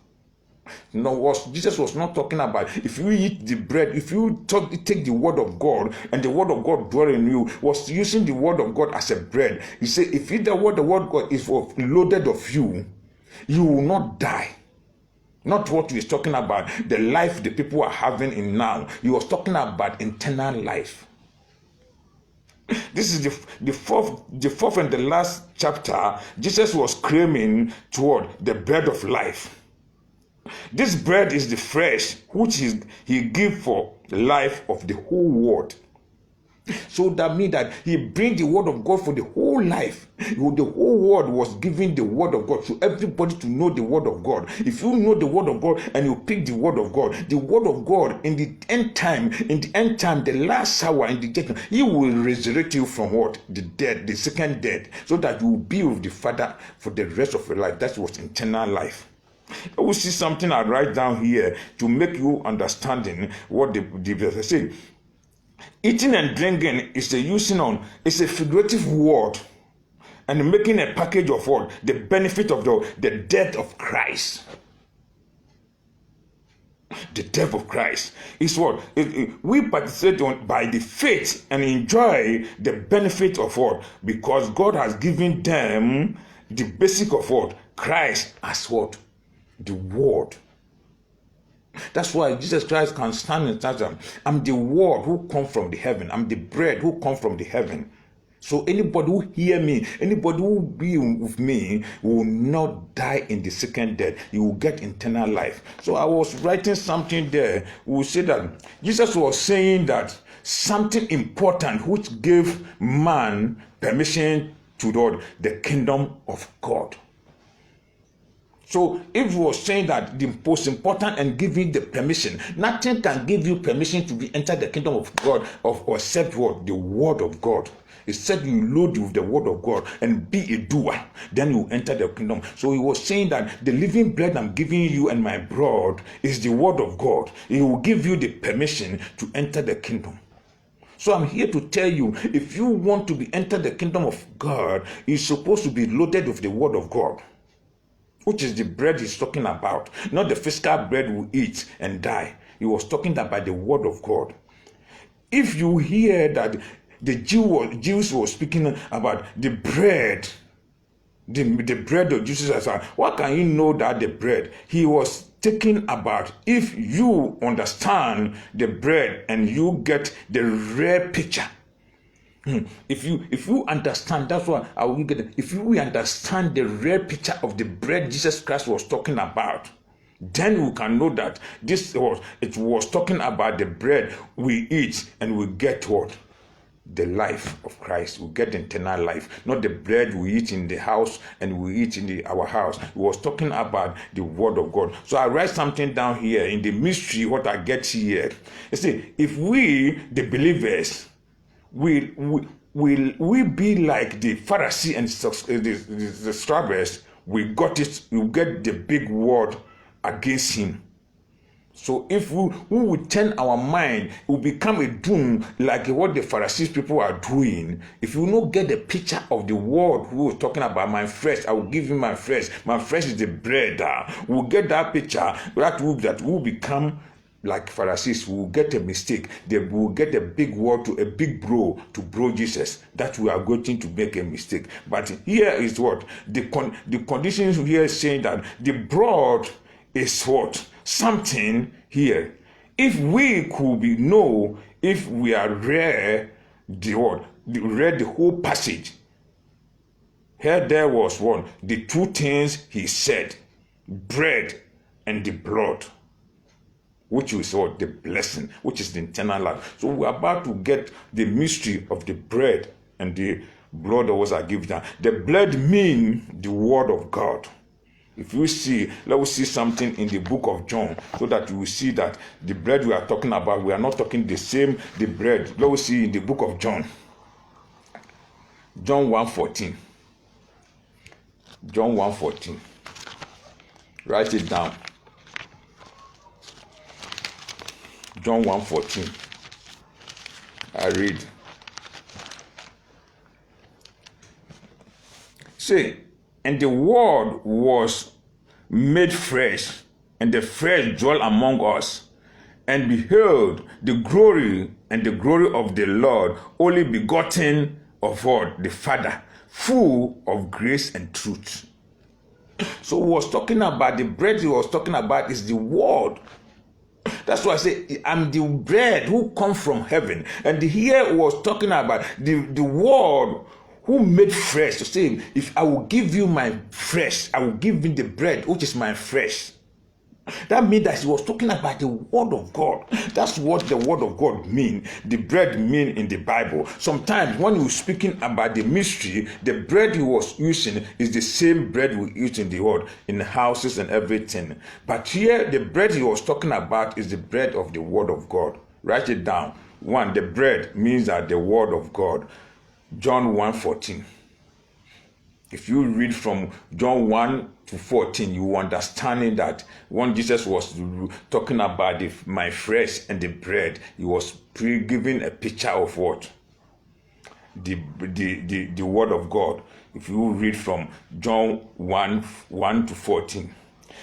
No, Jesus was not talking about if you eat the bread, if you take the word of God and the word of God dwell in you, was using the word of God as a bread. He said, if the word of God is loaded of you, you will not die. Not what he was talking about, the life the people are having in now. He was talking about eternal life. This is the fourth and the last chapter. Jesus was claiming toward the bread of life. This bread is the flesh which he gave for the life of the whole world. So that means that he brings the word of God for the whole life. The whole world was giving the word of God to everybody to know the word of God. If you know the word of God and you pick the word of God in the end time, the last hour, in the judgment, he will resurrect you from what? The dead, the second death, so that you will be with the Father for the rest of your life. That was eternal life. I will see something I write down here to make you understanding what the verse say. Eating and drinking is it's a figurative word, and making a package of what? The benefit of the death of Christ. The death of Christ is what? We participate by the faith and enjoy the benefit of what? Because God has given them the basic of what? Christ as what? The word. That's why Jesus Christ can stand and tell them, I'm the word who comes from the heaven. I'm the bread who comes from the heaven. So anybody who hear me, anybody who be with me will not die in the second death. He will get eternal life. So I was writing something there. We will say that Jesus was saying that something important which gave man permission to the kingdom of God. So if he was saying that the most important and giving the permission, nothing can give you permission to enter the kingdom of God except what? The word of God. He said you load with the word of God and be a doer, then you enter the kingdom. So he was saying that the living bread I'm giving you and my blood is the word of God. He will give you the permission to enter the kingdom. So I'm here to tell you, if you want to be enter the kingdom of God, you're supposed to be loaded with the word of God, which is the bread he's talking about, not the physical bread we eat and die. He was talking about the word of God. If you hear that the Jews were speaking about the bread, the bread of Jesus, what can you know that the bread? He was talking about if you understand the bread and you get the rare picture. If you understand, that's what I will get. If you understand the rare picture of the bread Jesus Christ was talking about, then we can know that it was talking about the bread we eat and we get what? The life of Christ. We get the eternal life, not the bread we eat in the house and we eat in our house. He was talking about the word of God. So I write something down here in the mystery, what I get here. You see, if we, the believers, will be like the Pharisee and the scribes, we get the big word against him. So if we will turn our mind, it will become a doom like what the Pharisees people are doing. If you not get the picture of the word who was talking about my flesh, I will give you my flesh. My flesh is the bread. We'll get that picture. That will become like Pharisees. We'll get a mistake. They will get a big word to a big bro to bro Jesus. That we are going to make a mistake. But here is what the conditions here is saying that the broad is what? Something here. If we could know, if we are read the whole passage, here there was one, the two things he said, bread and the blood, which is what? The blessing, which is the eternal life. So we're about to get the mystery of the bread and the blood that was given. The blood means the word of God. If you see, let us see something in the book of John, so that you will see that the bread we are talking about, we are not talking the bread. Let us see in the book of John. John 1:14. John 1:14. Write it down. John 1:14. I read. Say, and the word was made flesh, and the flesh dwelt among us, and beheld the glory of the Lord, only begotten of God, the Father, full of grace and truth. So he was talking about the bread he was talking about is the word. That's why I say I'm the bread who comes from heaven. And here was talking about the word who made flesh, to say, if I will give you my flesh, I will give you the bread, which is my flesh. That means that he was talking about the word of God. That's what the word of God means. The bread mean in the Bible. Sometimes when he was speaking about the mystery, the bread he was using is the same bread we use in the world, in the houses and everything. But here, the bread he was talking about is the bread of the word of God. Write it down. One, the bread means that the word of God. John 1:14. If you read from John 1-14, you understanding that when Jesus was talking about my flesh and the bread, he was giving a picture of what? The word of God. If you read from John 1:1-14.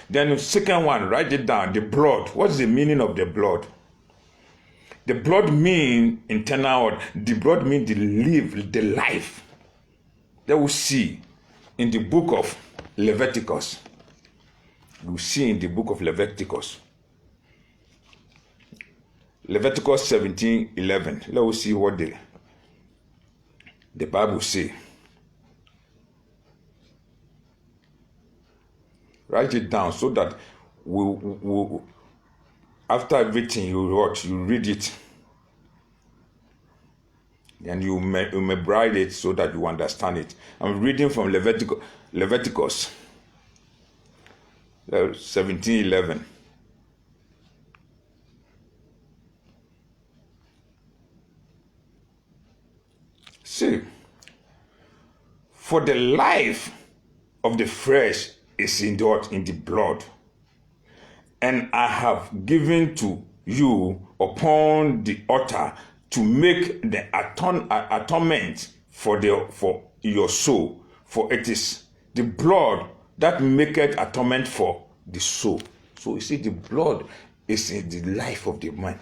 Then the second one, write it down, the blood. What's the meaning of the blood? The blood means internal. The blood means the life. That we see in the book of Leviticus. We see in the book of Leviticus. Leviticus 17:11. Let us see what The Bible say, write it down so that we after everything you read it, and you memorize it so that you understand it. I'm reading from Leviticus 17:11. See, for the life of the flesh is in the blood, and I have given to you upon the altar to make the atonement for your soul, for it is the blood that maketh atonement for the soul. So you see, the blood is in the life of the man.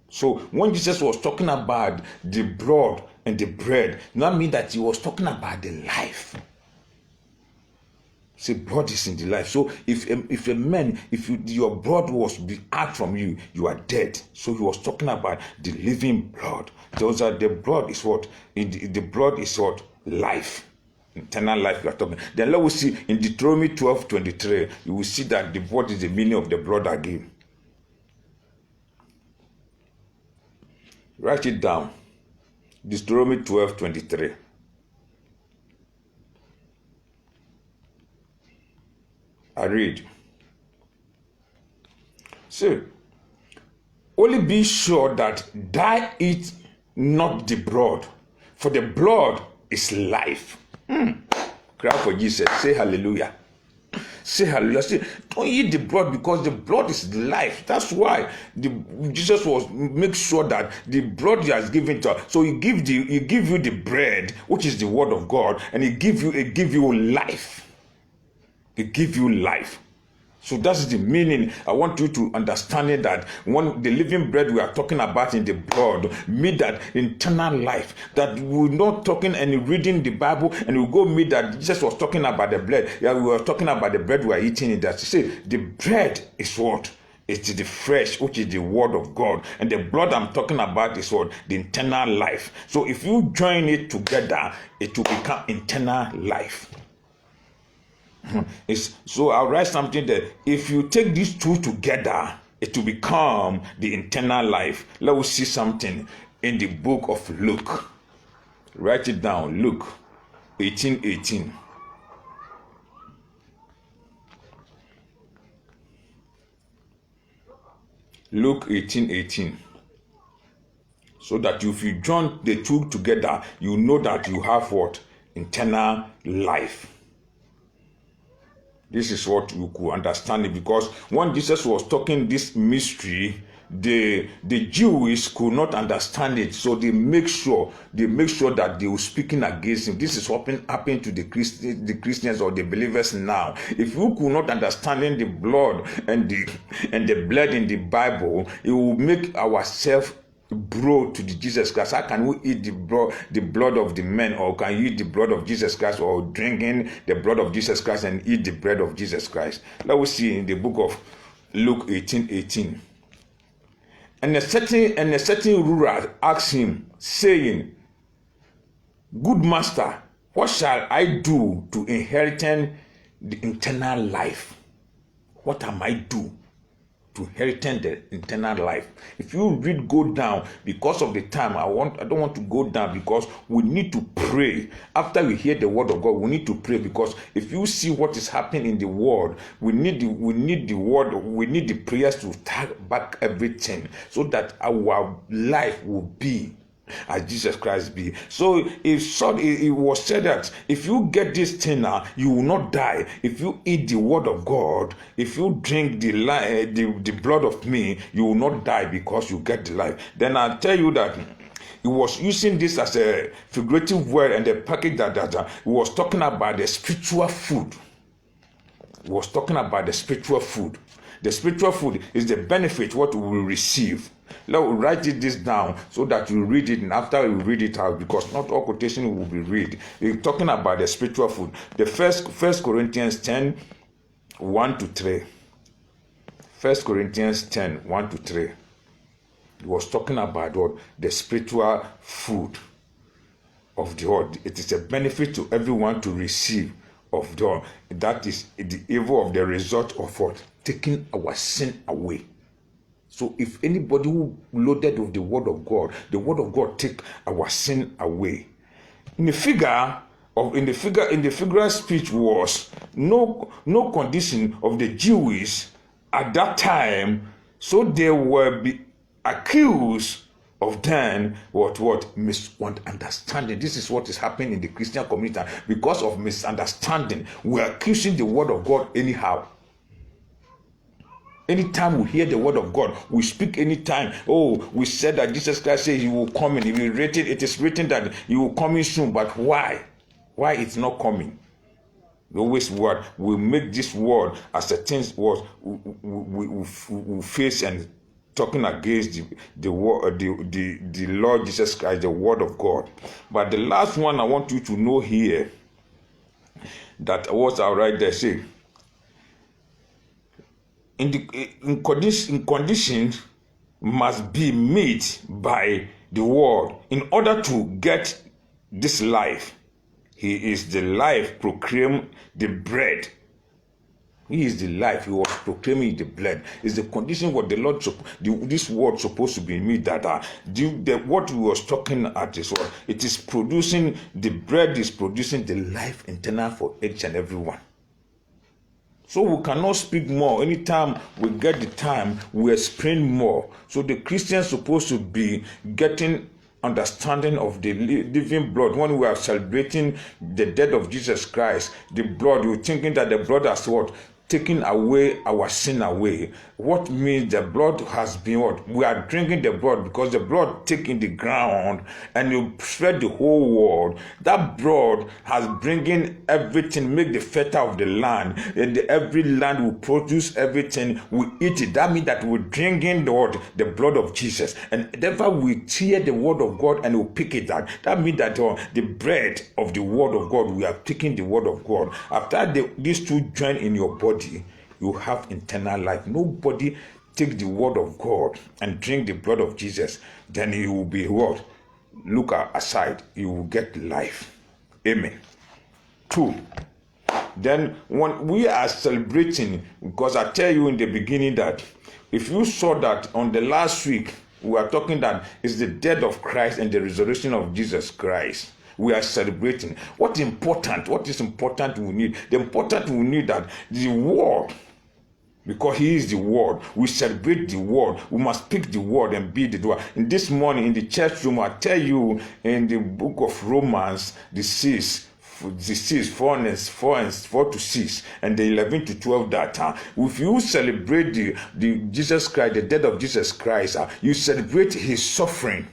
So when Jesus was talking about the blood and the bread, that means that he was talking about the life. See, blood is in the life. So if your blood was be out from you, you are dead. So he was talking about the living blood. The blood is what? The blood is what? Life. Eternal life we are talking. Then let us see in Deuteronomy 12:23, you will see that what is the meaning of the blood again. Write it down. Deuteronomy 12:23. I read. See, only be sure that thou eat not the blood, for the blood is life. Cry for Jesus. Say hallelujah. Say hallelujah. Say, don't eat the blood, because the blood is life. That's why Jesus was make sure that the blood he has given to us. So he give you the bread, which is the word of God, and he give you life. It give you life. So that's the meaning. I want you to understand it, that when the living bread we are talking about in the blood mean that eternal life, that we're not talking and reading the Bible and we go meet that Jesus was talking about the bread. Yeah, we were talking about the bread we are eating. That you see, the bread is what? It's the flesh, which is the word of God, and the blood I'm talking about is what? The eternal life. So if you join it together, it will become eternal life. So I'll write something that if you take these two together, it will become the eternal life. Let us see something in the book of Luke. Write it down. Luke 18:18. Luke 18:18. So that if you join the two together, you know that you have what? Eternal life. This is what you could understand it, because when Jesus was talking this mystery, the Jews could not understand it, so they make sure that they were speaking against him. This is what happened to the Christians or the believers now. If you could not understand the blood and the blood in the Bible, it will make ourselves bro to the Jesus Christ. How can we eat the blood of the men, or can you eat the blood of Jesus Christ, or drinking the blood of Jesus Christ and eat the bread of Jesus Christ? Let us see in the book of Luke 18:18. And a certain ruler asked him, saying, Good master, what shall I do to inherit the eternal life? What am I do to inherit the eternal life? If you go down, because of the time, I don't want to go down, because we need to pray. After we hear the word of God, we need to pray, because if you see what is happening in the world, we need the word, we need the prayers to take back everything, so that our life will be as Jesus Christ be. So it was said that if you get this thing now, you will not die. If you eat the word of God, if you drink the blood of me, you will not die, because you get the life. Then I'll tell you that he was using this as a figurative word, and the package that he was talking about the spiritual food. He was talking about the spiritual food. The spiritual food is the benefit what we will receive. Let me write this down so that you read it, and after you read it out, because not all quotation will be read. We're talking about the spiritual food. The First Corinthians 10, 1-3. 1 Corinthians 10, 1-3. He was talking about what? The spiritual food. of the word. It is a benefit to everyone to receive of the word. That is the evil of the result of what? Taking our sin away. So if anybody who loaded with the word of God take our sin away. In the figure speech was no condition of the Jews at that time, so they will be accused of then what misunderstanding. This is what is happening in the Christian community. Because of misunderstanding, we are accusing the word of God anyhow. Anytime we hear the word of God, we speak anytime. Oh, we said that Jesus Christ said he will come in. It is written that he will come in soon. But why? Why it's not coming? Always word. We make this word as a thing was we face and talking against the Lord Jesus Christ, the word of God. But the last one I want you to know here, that was all right there, say, in conditions must be met by the word in order to get this life. He is the life, proclaim the bread. He is the life. He was proclaiming the bread. Is the condition what the Lord, this word supposed to be me that what we was talking at this word. It is producing, the bread is producing the life internal for each and every one. So we cannot speak more. Anytime we get the time, we explain more. So the Christians supposed to be getting understanding of the living blood. When we are celebrating the death of Jesus Christ, the blood, you're thinking that the blood has what? Taking away our sin away. What means the blood has been what? We are drinking the blood because the blood taking the ground and you spread the whole world. That blood has bringing everything, make the fertile of the land. And every land will produce everything, we eat it. That means that we're drinking the blood of Jesus. And therefore we hear the word of God and we pick it out. That means that the bread of the word of God, we are taking the word of God. After these two join in your body, you have eternal life. Nobody take the word of God and drink the blood of Jesus, then you will be what? Look aside, you will get life. Amen. 2. Then when we are celebrating, because I tell you in the beginning that if you saw that on the last week, we are talking that it's the death of Christ and the resurrection of Jesus Christ. We are celebrating. What is important we need? The important we need that the word, because he is the word, we celebrate the word. We must speak the word and be the doer. In this morning in the church room, I tell you in the book of Romans, the 6, 4 to 6, and the 11 to 12 that if you celebrate the Jesus Christ, the death of Jesus Christ, you celebrate his suffering.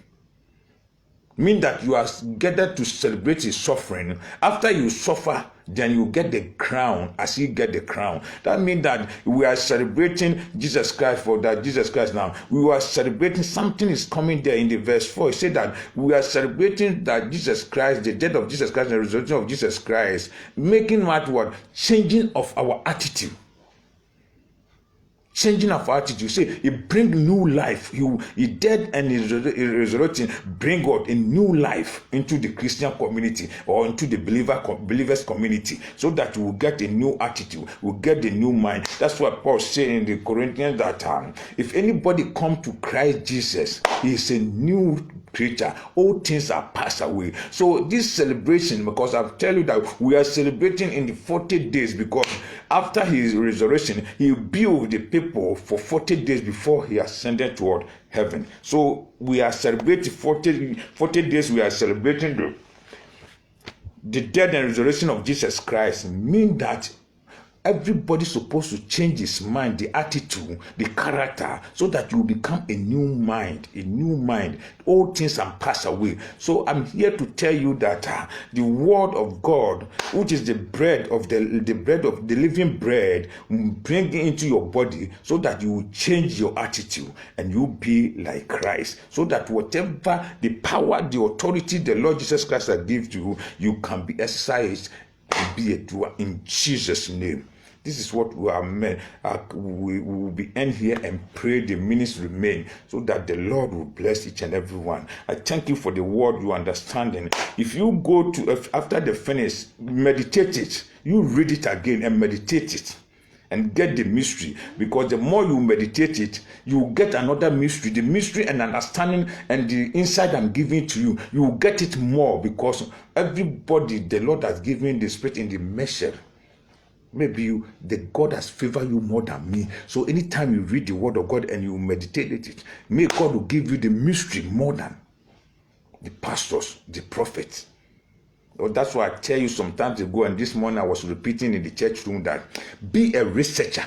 Mean that you are gathered to celebrate his suffering. After you suffer, then you get the crown as he get the crown. That means that we are celebrating Jesus Christ for that Jesus Christ now. We are celebrating something is coming there in the verse 4. It said that we are celebrating that Jesus Christ, the death of Jesus Christ, and the resurrection of Jesus Christ, making what? Changing of our attitude. Changing of attitude. Say it bring new life. He dead and is resurrecting. Bring God a new life into the Christian community or into the believers community, so that we will get a new attitude. We will get a new mind. That's what Paul said in the Corinthians that if anybody come to Christ Jesus, he is a new creature. All things are passed away. So this celebration, because I've tell you that we are celebrating in the 40 days, because after his resurrection, he built the people for 40 days before he ascended toward heaven. So we are celebrating 40 days. We are celebrating the death and resurrection of Jesus Christ. Mean that everybody's supposed to change his mind, the attitude, the character, so that you become a new mind, All things are passed away. So I'm here to tell you that the word of God, which is the bread of the living bread, bring it into your body, so that you will change your attitude and you be like Christ. So that whatever the power, the authority the Lord Jesus Christ has given to you, you can be exercised and be a doer in Jesus' name. This is what we are meant. We will be end here and pray the minutes remain so that the Lord will bless each and every one. I thank you for the word you understanding. If you go to, after the finish, meditate it. You read it again and meditate it. And get the mystery, because the more you meditate it, you get another mystery. The mystery and understanding and the insight I'm giving to you, you will get it more, because everybody the Lord has given the Spirit in the measure. Maybe the God has favored you more than me. So anytime you read the word of God and you meditate it, may God will give you the mystery more than the pastors, the prophets. That's why I tell you sometimes ago, and this morning I was repeating in the church room, that be a researcher.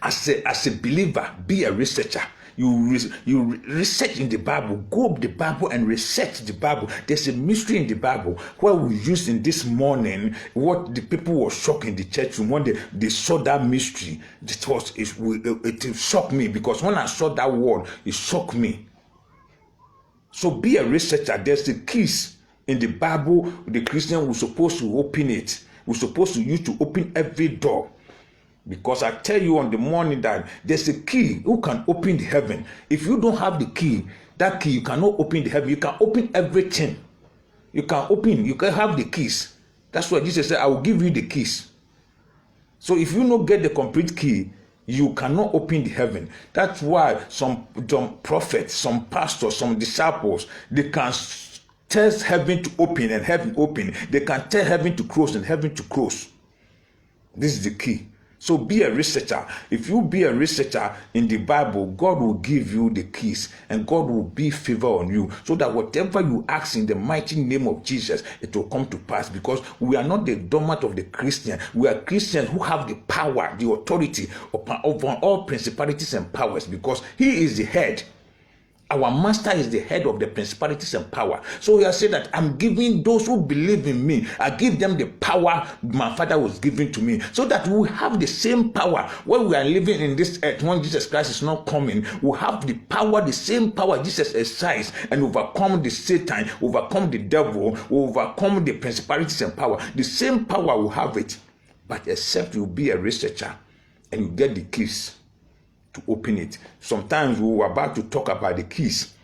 As a believer, be a researcher. You research in the Bible, go up the Bible and research the Bible. There's a mystery in the Bible where we used in this morning what the people were shocked in the church room when they saw that mystery. It shocked me, because when I saw that word, it shocked me. So be a researcher. There's the keys in the Bible. The Christian was supposed to open it. We're supposed to use to open every door. Because I tell you on the morning that there's a key who can open the heaven. If you don't have the key, that key, you cannot open the heaven. You can open everything. You can have the keys. That's why Jesus said, I will give you the keys. So if you don't get the complete key, you cannot open the heaven. That's why some prophets, some pastors, some disciples, they can tell heaven to open and heaven open. They can tell heaven to close and heaven to close. This is the key. So be a researcher. If you be a researcher in the Bible, God will give you the keys and God will be favor on you, so that whatever you ask in the mighty name of Jesus, it will come to pass. Because we are not the doormat of the Christian. We are Christians who have the power, the authority over all principalities and powers, because He is the head. Our master is the head of the principalities and power. So he has said that I'm giving those who believe in me, I give them the power my Father was giving to me, so that we have the same power when we are living in this earth. When Jesus Christ is not coming, we have the power, the same power Jesus exercised, and overcome the Satan, overcome the devil, overcome the principalities and power. The same power will have it, but except you be a researcher and you get the keys to open it. Sometimes we were about to talk about the keys,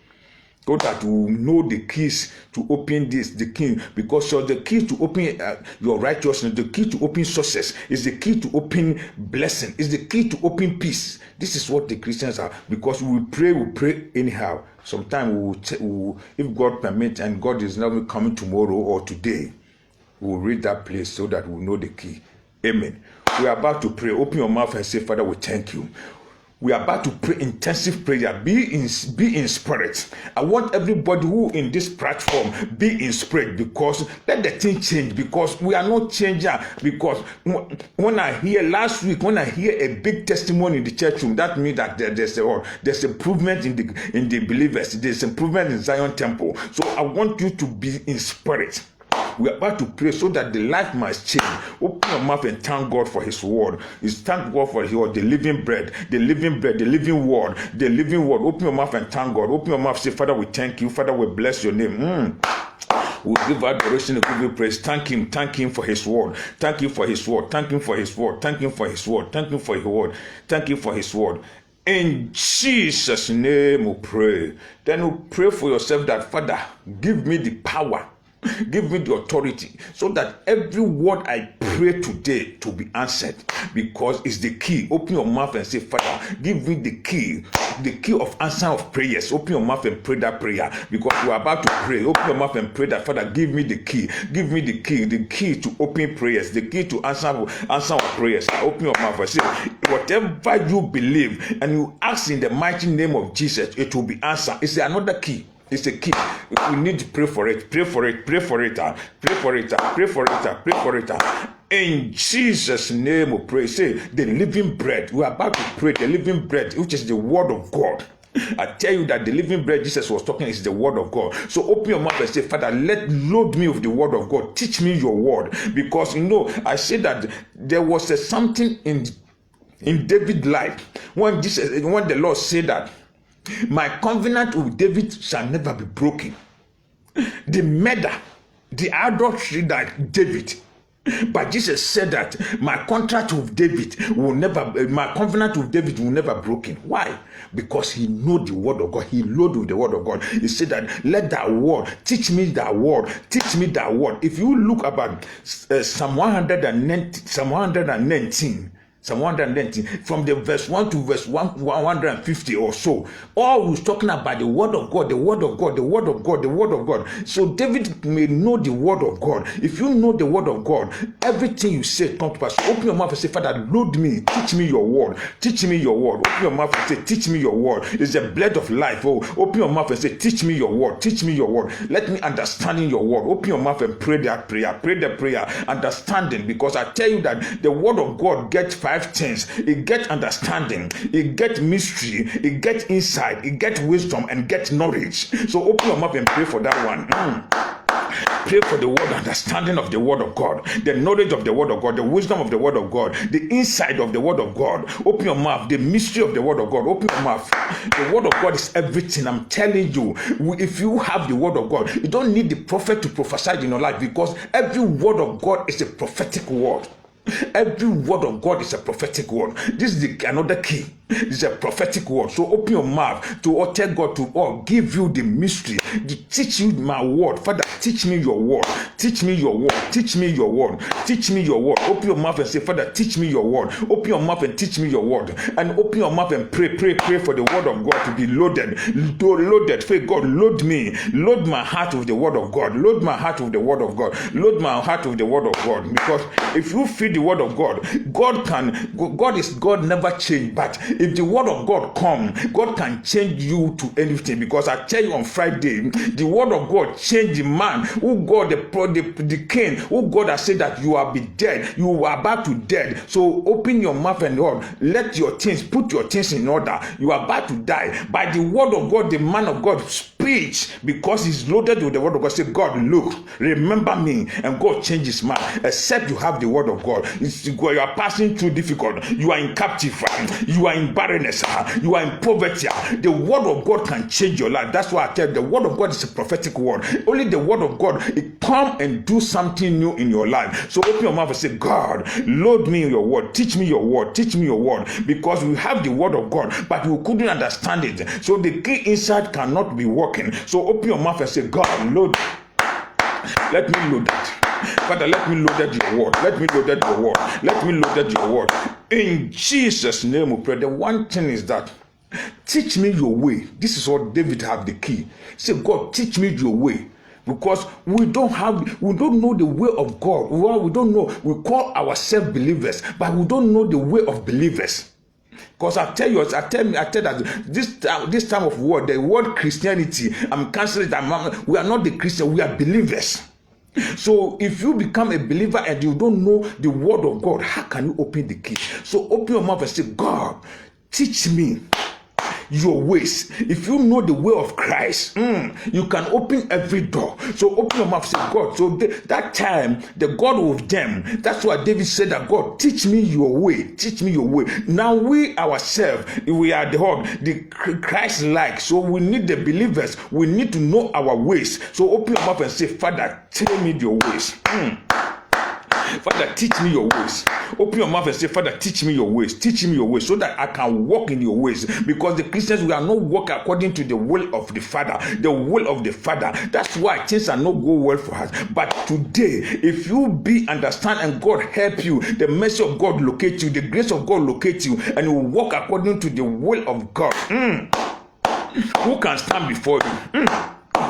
so that we know the keys to open the key, because the key to open your righteousness, the key to open success, is the key to open blessing, is the key to open peace. This is what the Christians are, because we pray anyhow. Sometimes if God permits, and God is not coming tomorrow or today, we'll read that place so that we know the key. Amen. We are about to pray. Open your mouth and say, Father, we thank you. We are about to pray intensive prayer. Be in spirit. I want everybody who in this platform be in spirit, because let the thing change, because we are not changing. Because when I hear last week, when I hear a big testimony in the church room, that means that there's improvement in the believers. There's improvement in Zion Temple. So I want you to be in spirit. We are about to pray so that the life must change. Open your mouth and thank God for His word. Thank God for His word, the living bread, the living bread, the living word, the living word. Open your mouth and thank God. Open your mouth, say, Father, we thank you. Father, we bless your name. We give adoration and give you praise. Thank Him for His word. Thank Him for His word. Thank Him for His word. Thank Him for His word. Thank Him for His word. Thank Him for His word. In Jesus' name we pray. Then we pray for yourself that, Father, give me the power. Give me the authority, so that every word I pray today to be answered, because it's the key. Open your mouth and say, Father, give me the key of answer of prayers. Open your mouth and pray that prayer, because we are about to pray. Open your mouth and pray that, Father, give me the key. Give me the key to open prayers, the key to answer of prayers. Open your mouth and say, whatever you believe and you ask in the mighty name of Jesus, it will be answered. It's another key. It's a key. We need to pray for it. Pray for it. Pray for it. Pray for it. Pray for it. Pray for it. In Jesus' name we pray. Say, the living bread. We are about to pray the living bread, which is the word of God. I tell you that the living bread Jesus was talking is the word of God. So open your mouth and say, Father, load me with the word of God. Teach me your word. Because I say that there was something in David's life when the Lord said that my covenant with David shall never be broken. The murder, the adultery that David, But Jesus said that my contract with David will never, my covenant with David will never broken. Why? Because he know the word of God. He loaded with the word of God. He said that let that word teach me that word. Teach me that word. If you look about Psalm 119, Psalm 119, from the verse 1 to verse 150 or so, all was talking about the word of God, the word of God, the word of God, the word of God. So David may know the word of God. If you know the word of God, everything you say comes to pass. Open your mouth and say, Father, load me, teach me your word, teach me your word. Open your mouth and say, teach me your word. It's the bread of life. Oh, open your mouth and say, teach me your word, teach me your word. Let me understand in your word. Open your mouth and pray that prayer. Pray the prayer, understanding, because I tell you that the word of God gets 5 things. It gets understanding, it gets mystery, it gets insight, it gets wisdom, and gets knowledge. So open your mouth and pray for that one. Pray for the word, understanding of the word of God, the knowledge of the word of God, the wisdom of the word of God, the insight of the word of God. Open your mouth, the mystery of the word of God. Open your mouth. The word of God is everything. I'm telling you, if you have the word of God, you don't need the prophet to prophesy in your life, because every word of God is a prophetic word. Every word of God is a prophetic word. This is another key. It's a prophetic word. So open your mouth to tell God to give you the mystery, to teach you my word. Father, teach me your word. Teach me your word. Teach me your word. Teach me your word. Open your mouth and say, Father, teach me your word. Open your mouth and teach me your word. And open your mouth and pray for the word of God to be loaded. Loaded. Say, God, load me. Load my heart with the word of God. Load my heart with the word of God. Load my heart with the word of God. Because if you feed the word of God, God never change. But if the word of God come, God can change you to anything. Because I tell you on Friday, the word of God changed the man who God, the king, who God has said that you will be dead, you are about to dead. So open your mouth and Lord, let your things, put your things in order. You are about to die. By the word of God, the man of God speaks, because he's loaded with the word of God. Say, God, look, remember me, and God changes man. Except you have the word of God. You are passing through difficult. You are in captivity. You are in barrenness. You are in poverty. The word of God can change your life. That's why I tell you, the word of God is a prophetic word. Only the word of God, it come and do something new in your life. So open your mouth and say, God, load me in your word. Teach me your word. Teach me your word. Because we have the word of God, but we couldn't understand it. So the key inside cannot be working. So open your mouth and say, God, load. Let me load that. Father, let me load that your word. Let me load that your word. Let me load that your word. In Jesus' name we pray. The one thing is that teach me your way. This is what David have the key. Say, God, teach me your way. Because we don't know the way of God. Well, we don't know. We call ourselves believers, but we don't know the way of believers. Because I tell that this time of word, the word Christianity, I'm canceling that. We are not the Christian, we are believers. So if you become a believer and you don't know the word of God, how can you open the key? So open your mouth and say, God, teach me your ways. If you know the way of Christ, you can open every door. So open your mouth and say, God. So that time, the God of them, that's why David said that, God, teach me your way. Teach me your way. Now we ourselves, we are the Christ-like. So we need the believers. We need to know our ways. So open your mouth and say, Father, tell me your ways. Father, teach me your ways. Open your mouth and say, Father, teach me your ways. Teach me your ways so that I can walk in your ways. Because the Christians, we are not walking according to the will of the Father. The will of the Father. That's why things are not go well for us. But today, if you understand and God help you, the mercy of God locate you, the grace of God locate you, and you walk according to the will of God. Who can stand before you?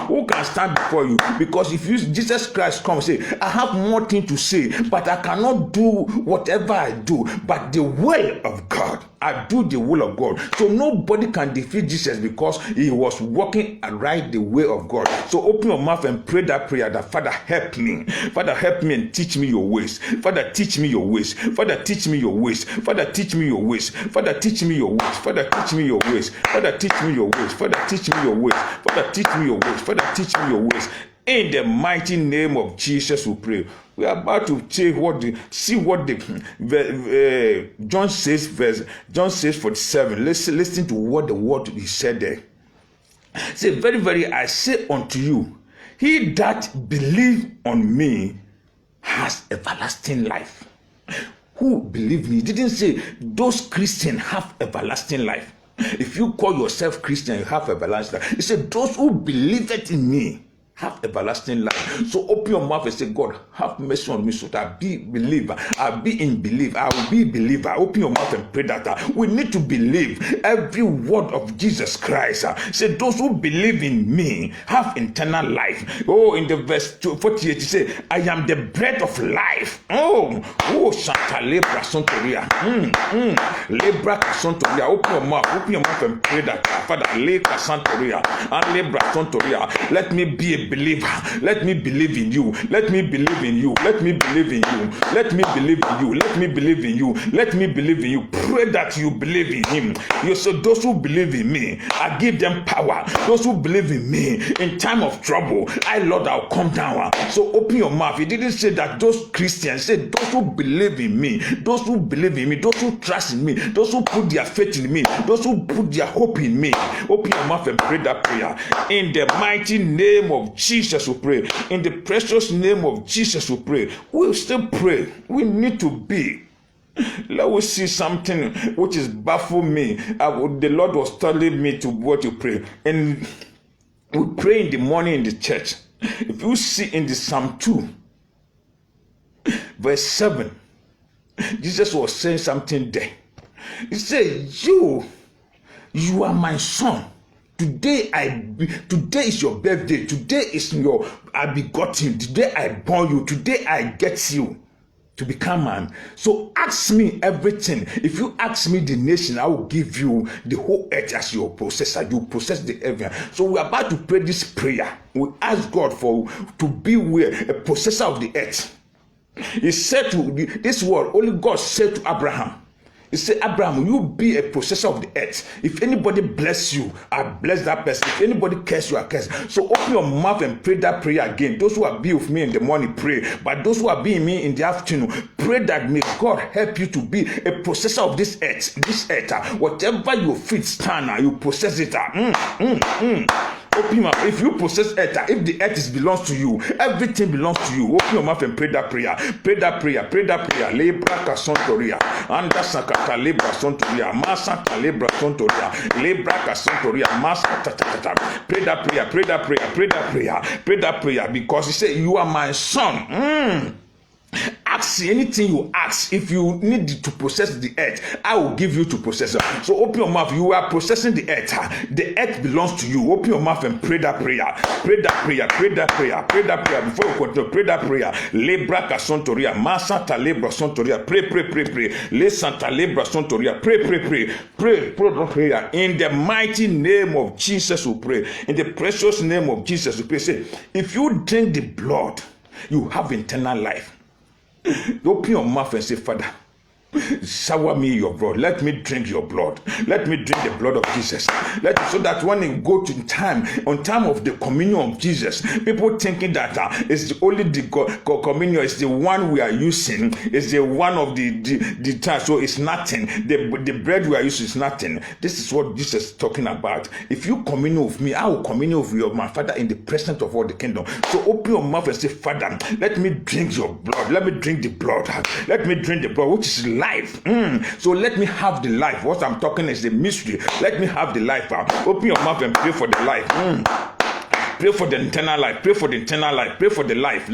Who can stand before you? Because if Jesus Christ comes and say, I have more things to say, but I cannot do whatever I do, but the will of God. I do the will of God. So nobody can defeat Jesus because he was walking right the way of God. So open your mouth and pray that prayer that, Father, help me. Father, help me and teach me your ways. Father, teach me your ways. Father, teach me your ways. Father, teach me your ways. Father, teach me your ways. Father, teach me your ways. Father, teach me your ways. Father, teach me your ways. Father, teach me your ways. Father, teach me your ways. In the mighty name of Jesus, we pray. We are about to see what John says 47. Listen to what the word he said there. Say, very, very, I say unto you, he that believe on me, has everlasting life. Who believe me? He didn't say those Christians have everlasting life. If you call yourself Christian, you have everlasting life. He said those who believe it in me have everlasting life. So open your mouth and say, God, have mercy on me so that I be believer. I'll be in belief. I will be believer. Open your mouth and pray that. We need to believe every word of Jesus Christ. Say, those who believe in me have eternal life. Oh, in the verse 48, he said, I am the bread of life. Santa Lebra Sontoria. Lebra Sontoria. Open your mouth and pray that. Father, Lebra Sontoria and Lebra Sontoria. Let me be a believer. Let me believe in you. Let me believe in you. Let me believe in you. Let me believe in you. Let me believe in you. Let me believe in you. Pray that you believe in him. You say, those who believe in me, I give them power. Those who believe in me in time of trouble, Lord, I'll come down. So open your mouth. He didn't say that those Christians, said those who believe in me, those who believe in me, those who trust in me, those who put their faith in me, those who put their hope in me. Open your mouth and pray that prayer. In the mighty name of Jesus, we pray. In the precious name of Jesus, we pray. We'll still pray. We need to be. Let us see something which is baffle me. The Lord was telling me to what to pray. And we pray in the morning in the church. If you see in the Psalm 2, verse 7, Jesus was saying something there. He said, you are my son. Today is your birthday. Today is I begot you. Today I born you. Today I get you to become man. So ask me everything. If you ask me the nation, I will give you the whole earth as your possessor. You possess the heaven. So we're about to pray this prayer. We ask God to be a possessor of the earth. He said to this word, only God said to Abraham. He said, Abraham, you be a possessor of the earth. If anybody bless you, I bless that person. If anybody curse you, I curse. So open your mouth and pray that prayer again. Those who are be with me in the morning, pray. But those who are being me in the afternoon, pray that may God help you to be a possessor of this earth. Whatever your feet stand, you possess it. Open your mouth. If you possess earth, if the earth belongs to you, everything belongs to you. Open your mouth and pray that prayer. Pray that prayer. Pray that prayer. Lebra kasontoria. Anda sakata lebra sontoria. Masa lebra sontoria. Lebra kasontoria. Masa tatata. Pray that prayer. Pray that prayer. Pray that prayer. Pray that prayer. Because he said, you are my son. Ask anything you ask. If you need to possess the earth, I will give you to possess it. So open your mouth. You are possessing the earth. The earth belongs to you. Open your mouth and pray that prayer. Pray that prayer. Pray that prayer. Pray that prayer. Before you continue, pray that prayer. Lebra kasontoria. Masanta lebra sontoria. Pray. Le santa lebra sontoria. Pray. Pray prayer. In the mighty name of Jesus, we pray. In the precious name of Jesus, we pray. Say, if you drink the blood, you have eternal life. Open your mouth and say, Father, shower me your blood. Let me drink your blood. Let me drink the blood of Jesus. So that when you go to on time of the communion of Jesus, people thinking that it's only the communion is the one we are using, is the one of the time. So it's nothing. The bread we are using is nothing. This is what Jesus is talking about. If you commune with me, I will commune with you, my Father, in the presence of all the kingdom. So open your mouth and say, Father, let me drink your blood. Let me drink the blood. Let me drink the blood, which is life. So let me have the life. What I'm talking is the mystery. Let me have the life. Open your mouth and pray for the life. Pray for the eternal life. Pray for the eternal life. Pray for the life.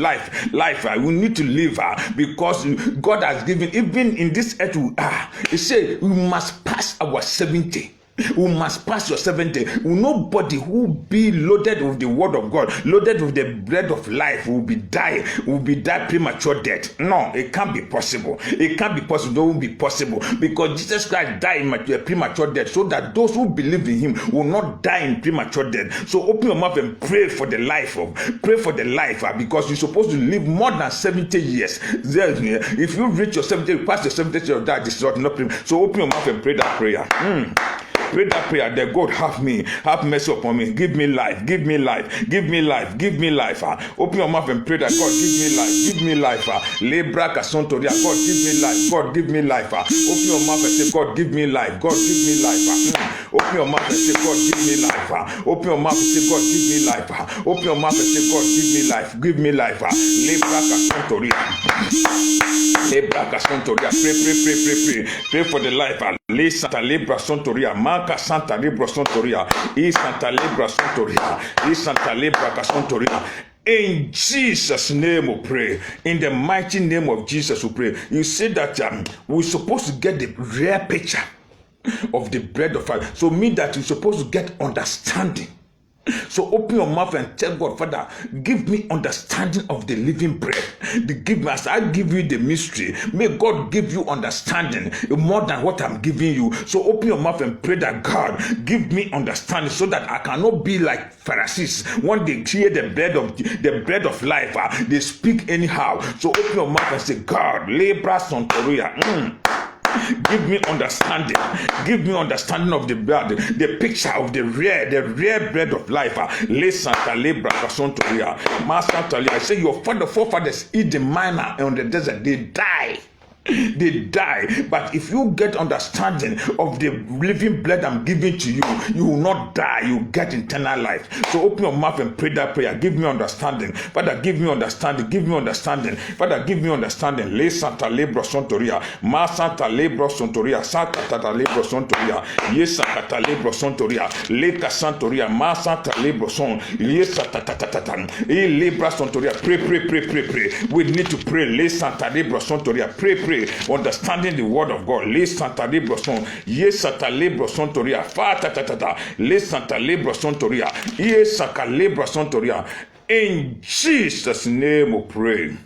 We need to live because God has given, even in this earth, He said we must pass our 70. We must pass your 70. Nobody who be loaded with the word of God, loaded with the bread of life, will be die premature death. No, it can't be possible. It can't be possible. It won't be possible because Jesus Christ died in premature death, so that those who believe in Him will not die in premature death. So open your mouth and pray for the life because you're supposed to live more than 70 years. If you reach your 70, you pass your 70 years, that is not premature. So open your mouth and pray that prayer. Pray that prayer that God have mercy upon me. Give me life. Give me life. Give me life. Give me life. Open your mouth and pray that God give me life. Give me life. Lebra kasontoria. God give me life. God give me life. Open your mouth and say God give me life. God give me life. Open your mouth and say God give me life. Open your mouth and say God give me life. Open your mouth and say God give me life. Give me life. Lebra kasontoria. Lebra kasontoria. Pray for the life. Le Santa Libra Sontoria, Marca Santa Libra Sontoria, E Santa Libra Sontoria, E Santa Libra Sontoria. In Jesus' name we pray. In the mighty name of Jesus we pray. You see that we're supposed to get the rare picture of the bread of life. So mean that you're supposed to get understanding. So open your mouth and tell God, Father, give me understanding of the living bread. Give me, as I give you the mystery, may God give you understanding more than what I'm giving you. So open your mouth and pray that God give me understanding so that I cannot be like Pharisees. When they hear the bread of life, they speak anyhow. So open your mouth and say, God, Lebra Sontoria. Give me understanding. Give me understanding of the bread, the picture of the rare bread of life. Le Santa Libra Sontoria. Ma Santalia. I say your forefathers eat the manna on the desert. They die. They die. But if you get understanding of the living bread I'm giving to you, you will not die. You get eternal life. So open your mouth and pray that prayer. Give me understanding. Father, give me understanding. Give me understanding. Father, give me understanding. Le Santa Libra Sontoria. Ma Santa Libra Sontoria. Santa Tata Libra Sontoria. Yes, Santa Libra Sontoria. Leka Santoria. Ma Santa Libra Son. Yes, Santa Tata. E Libra Sontoria. Pray. We need to pray. Le Santa Libra Sontoria. Pray. Understanding the word of God. Le Santa Libra Son. Yes, Santa Libra Sontoria. Fa tata. Le Santa Libra Sontoria. Yes, Santa Libra Sontoria. In Jesus' name we pray.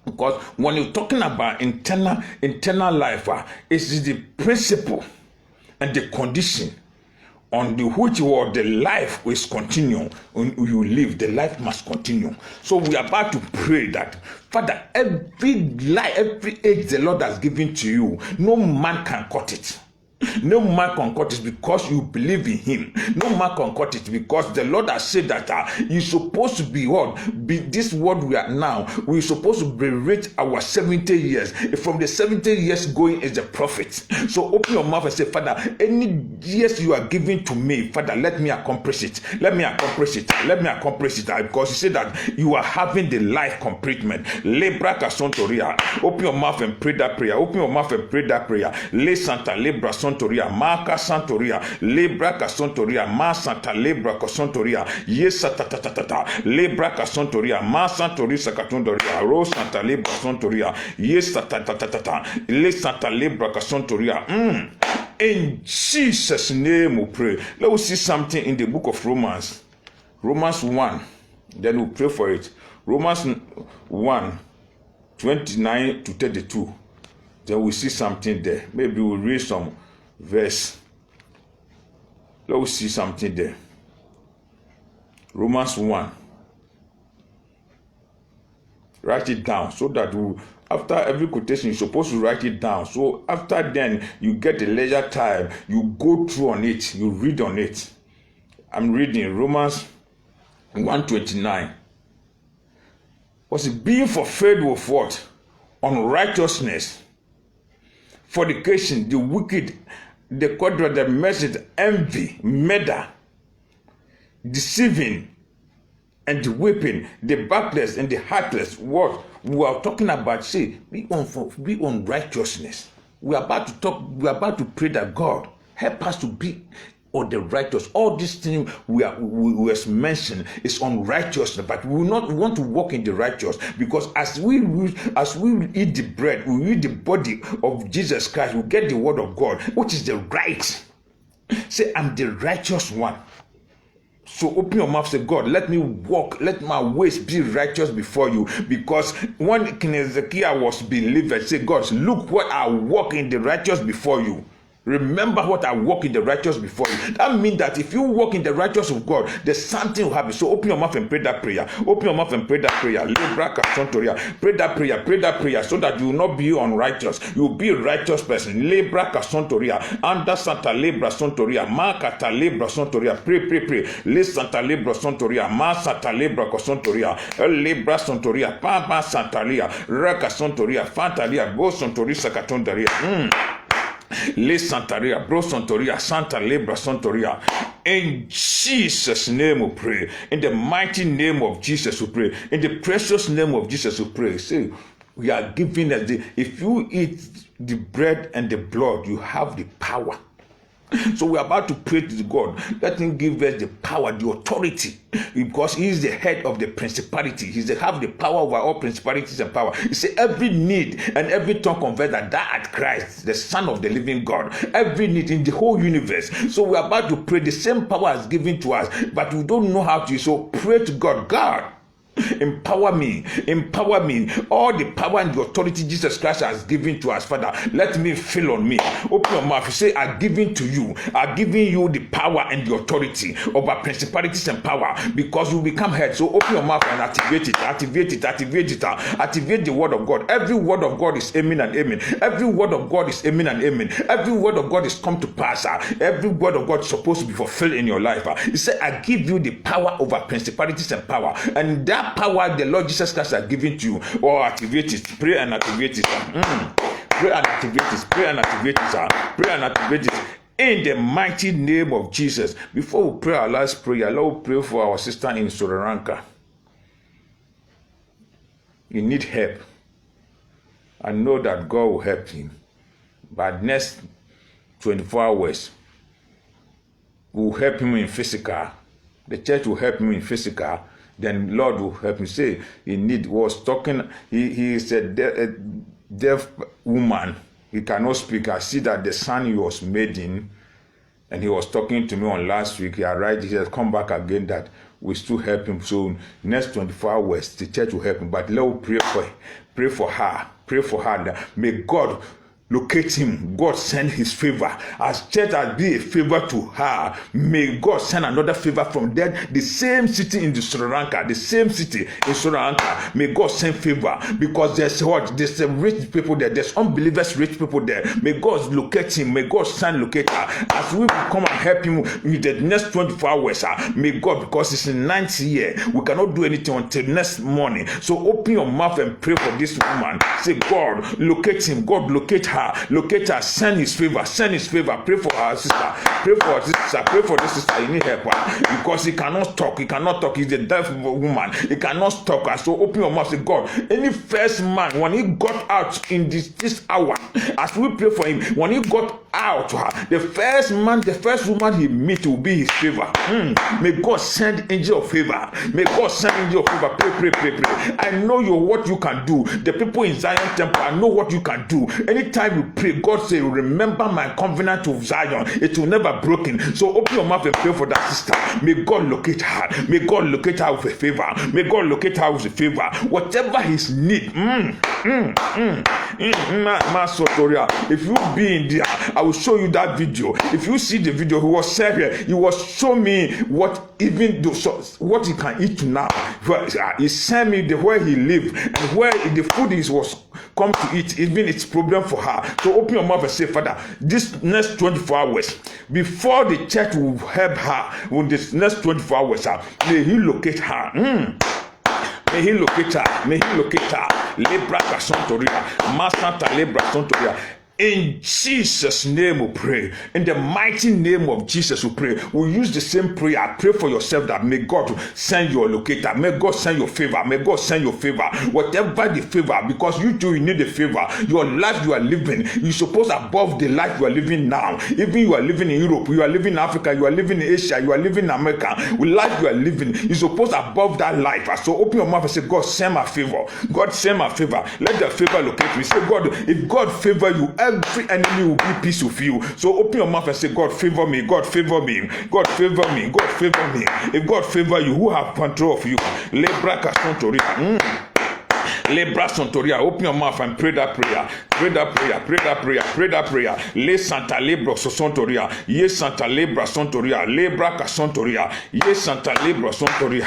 Because when you're talking about internal life, it's the principle and the condition on the which word the life is continue. When you live, the life must continue. So we are about to pray that, Father, every life, every age the Lord has given to you, no man can cut it. No man can cut it because you believe in him. No man can cut it because the Lord has said that you're supposed to be what? Be this world we are now. We're supposed to reach our 70 years. From the 70 years going is the prophet. So open your mouth and say, Father, any years you are giving to me, Father, let me accomplish it. Let me accomplish it. Let me accomplish it. Because you say that you are having the life completement. Lebra Kasontoria. Open your mouth and pray that prayer. Open your mouth and pray that prayer. Le Santa Lebra Sontoria, Marca Santoria, Lebra Casontoria, Ma Santa Lebra Casontoria, Yes Tata, Lebra Casontoria, Ma Santori Sacatondoria, Rose Santa Lebra Sontoria, Yes Tata, Le Santa Lebra Casontoria. In Jesus' name we pray. Let us see something in the book of Romans 1, then we'll pray for it. Romans 1, 29 to 32. Then we see something there. Maybe we'll read some verse. Let's see something there. Romans 1. Write it down so that after every quotation, you're supposed to write it down. So after then, you get the leisure time. You go through on it. You read on it. I'm reading Romans 1:29. Was it being fulfilled with what? Unrighteousness, fornication, the wicked, the cordon, the message, envy, murder, deceiving, and the weeping, the backless and the heartless. What we are talking about, say, be on righteousness. We are about to pray that God help us to be on the righteous. All these things we mentioned is on righteousness, but we want to walk in the righteous, because as we eat the bread, we eat the body of Jesus Christ, we get the word of God, which is the right. Say, I'm the righteous one. So open your mouth, say, God, let me walk, let my ways be righteous before you. Because when King Ezekiel was delivered, say, God, look what I walk in the righteous before you. Remember what I walk in the righteous before you. That means that if you walk in the righteous of God, there's something will happen. So open your mouth and pray that prayer. Open your mouth and pray that prayer. Pray that prayer so that you will not be unrighteous. You will be a righteous person. Lebra kasontoria. Anda Santa Lebra Sontoria. Makata Lebra Sontoria. Pray. Le Santa Lebra Sontoria. Ma Santa Lebra Kasontoria. Lebra Sontoria. Papa Santalia. Raka Sontoria. Fantalia. Bo Sontori Sakatondaria. Le Santaria, Bro Santoria, Santa Lebra Santoria. In Jesus' name we pray. In the mighty name of Jesus we pray. In the precious name of Jesus we pray. Say, we are given as if you eat the bread and the blood, you have the power. So we're about to pray to God. Let him give us the power, the authority, because he is the head of the principality. He's have the power over all principalities and power. He said every need and every tongue confess that thou art Christ, the Son of the living God. Every need in the whole universe. So we're about to pray. The same power is given to us, but we don't know how to. So pray to God. God, empower me, all the power and the authority Jesus Christ has given to us. Father, let me feel on me. Open your mouth. You say, I'm giving to you, I'm giving you the power and the authority over principalities and power, because you become head. So open your mouth and activate it. Activate the word of God. Every word of God is amen and amen. Every word of God is amen and amen. Every word of God is come to pass. Every word of God is supposed to be fulfilled in your life. He said, I give you the power over principalities and power, and that power the Lord Jesus Christ has given to you, or activate it. Pray and activate it. Pray and activate it. In the mighty name of Jesus. Before we pray our last prayer, Lord, pray for our sister in Sri Lanka. You need help. I know that God will help him. But next 24 hours, we'll help him in physical. The church will help him in physical. Then Lord will help me. Say he was talking. He is a deaf woman. He cannot speak. I see that the son he was made in, and he was talking to me on last week. He arrived. He said, "Come back again. That we still help him." So next 24 hours, the church will help him. But Lord, pray for her. Pray for her. May God locate him. God send his favor. As church has been a favor to her, may God send another favor from there. The same city in Sri Lanka, may God send favor, because there's rich people there. There's unbelievers, rich people there. May God locate him. May God send locate her. As we come and help him with the next 24 hours, may God, because it's in 9th year, we cannot do anything until next morning. So open your mouth and pray for this woman. Say, God, locate him. God, locate her. Send his favor. Pray for her sister. Pray for this sister. You need help, because he cannot talk. He's a deaf woman. He cannot talk. So open your mouth. Say, God, any first man, when he got out in this hour, as we pray for him, when he got out, the first woman he meet will be his favor. May God send angel of favor. Pray. I know what you can do. The people in Zion Temple, I know what you can do. Anytime you pray, God say, remember my covenant of Zion. It will never broken. So open your mouth and pray for that sister. May God locate her. May God locate her with a favor. Whatever his need. If you be in there, I will show you that video. If you see the video, he was saying, he was showing me what he can eat now. He sent me where he lived and where the food was come to eat. Even it's problem for her. So open your mouth and say, Father, this next 24 hours, before the church will help her, with this next 24 hours, may he locate her. May he locate her. Lebra Kasontoria. Masanta Lebra Sontoria. In Jesus' name we pray. In the mighty name of Jesus we pray. We use the same prayer. Pray for yourself that may God send your locator. May God send your favor. Whatever the favor, because you too, you need the favor. Your life you are living, you suppose above the life you are living now. Even you are living in Europe, you are living in Africa, you are living in Asia, you are living in America. With life you are living, you suppose above that life. So open your mouth and say, God, send my favor. God, send my favor. Let the favor locate me. Say, God, if God favor you, every enemy will be peace with you. So open your mouth and say, God, favor me. If God favor you, who have control of you? Lebra Santoria. Open your mouth and pray that prayer. Pray that prayer. Pray that prayer. Pray that prayer. Le Santa Lebra Santoria. Ye Santa Lebra Santoria. Lebra Santoria. Ye Santa Lebra Santoria.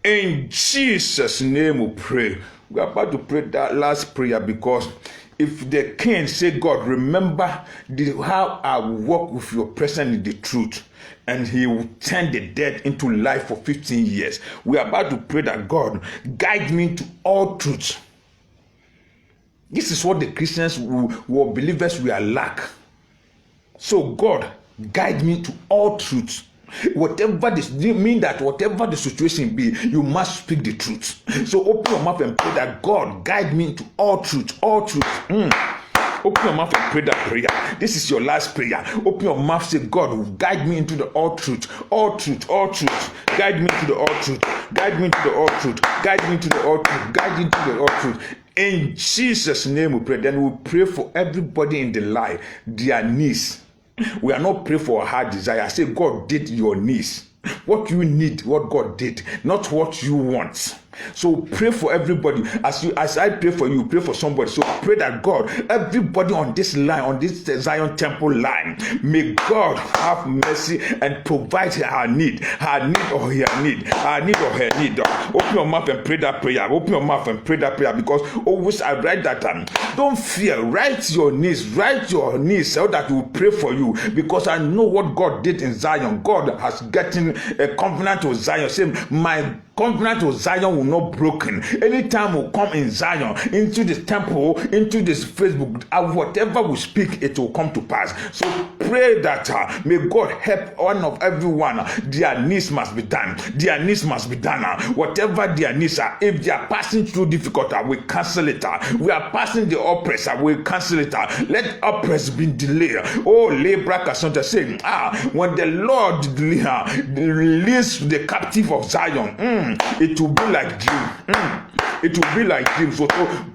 In Jesus' name we pray. We are about to pray that last prayer because if the king say, God, remember how I walk with your presence in the truth, and he will turn the dead into life for 15 years. We are about to pray that God guide me to all truth. This is what the Christians who are believers we are lack. So God guide me to all truth. Whatever this mean that whatever the situation be, you must speak the truth. So open your mouth and pray that God guide me into all truth, all truth. Open your mouth and pray that prayer. This is your last prayer. Open your mouth, say, God, guide me into the all truth, all truth, all truth. Guide me to the all truth. Guide me to the all truth. Guide me to the all truth. Guide me to the all truth. In Jesus' name we pray. Then we pray for everybody in the life, their needs. We are not praying for a hard desire. I say God did your needs. What you need, what God did, not what you want. So pray for everybody. As I pray for you, pray for somebody. So pray that God, everybody on this line, on this Zion Temple line, may God have mercy and provide her need or her need, her need or her need. Open your mouth and pray that prayer. Open your mouth and pray that prayer, because always I write that down. Don't fear. Write your needs so that we will pray for you, because I know what God did in Zion. God has gotten a covenant with Zion, saying, my covenant with Zion will not broken. Anytime we come in Zion, into this temple, into this Facebook, whatever we speak, it will come to pass. So pray that may God help one of everyone. Their needs must be done. Their needs must be done. Whatever their needs are, if they are passing through difficulty, we cancel it. We are passing the oppressor, we cancel it. Let oppress be delayed. Oh, Lebra Kasanta saying, when the Lord release the captive of Zion, it will be like dream. It will be like dream. So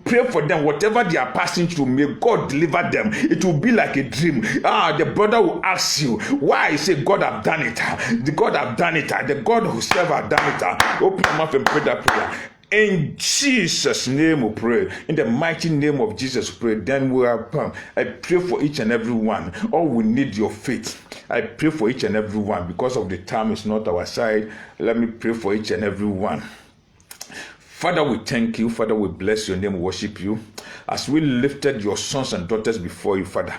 pray for them. Whatever they are passing through, may God deliver them. It will be like a dream. The brother will ask you why. He say, God have done it. The God have done it. The God who serve have done it. Open your mouth and pray that prayer. In Jesus' name we pray. In the mighty name of Jesus we pray. Then we are I pray for each and every one. All we need your faith. I pray for each and every one. Because of the time is not our side, let me pray for each and every one. Father, we thank you. Father, we bless your name, worship you. As we lifted your sons and daughters before you, Father,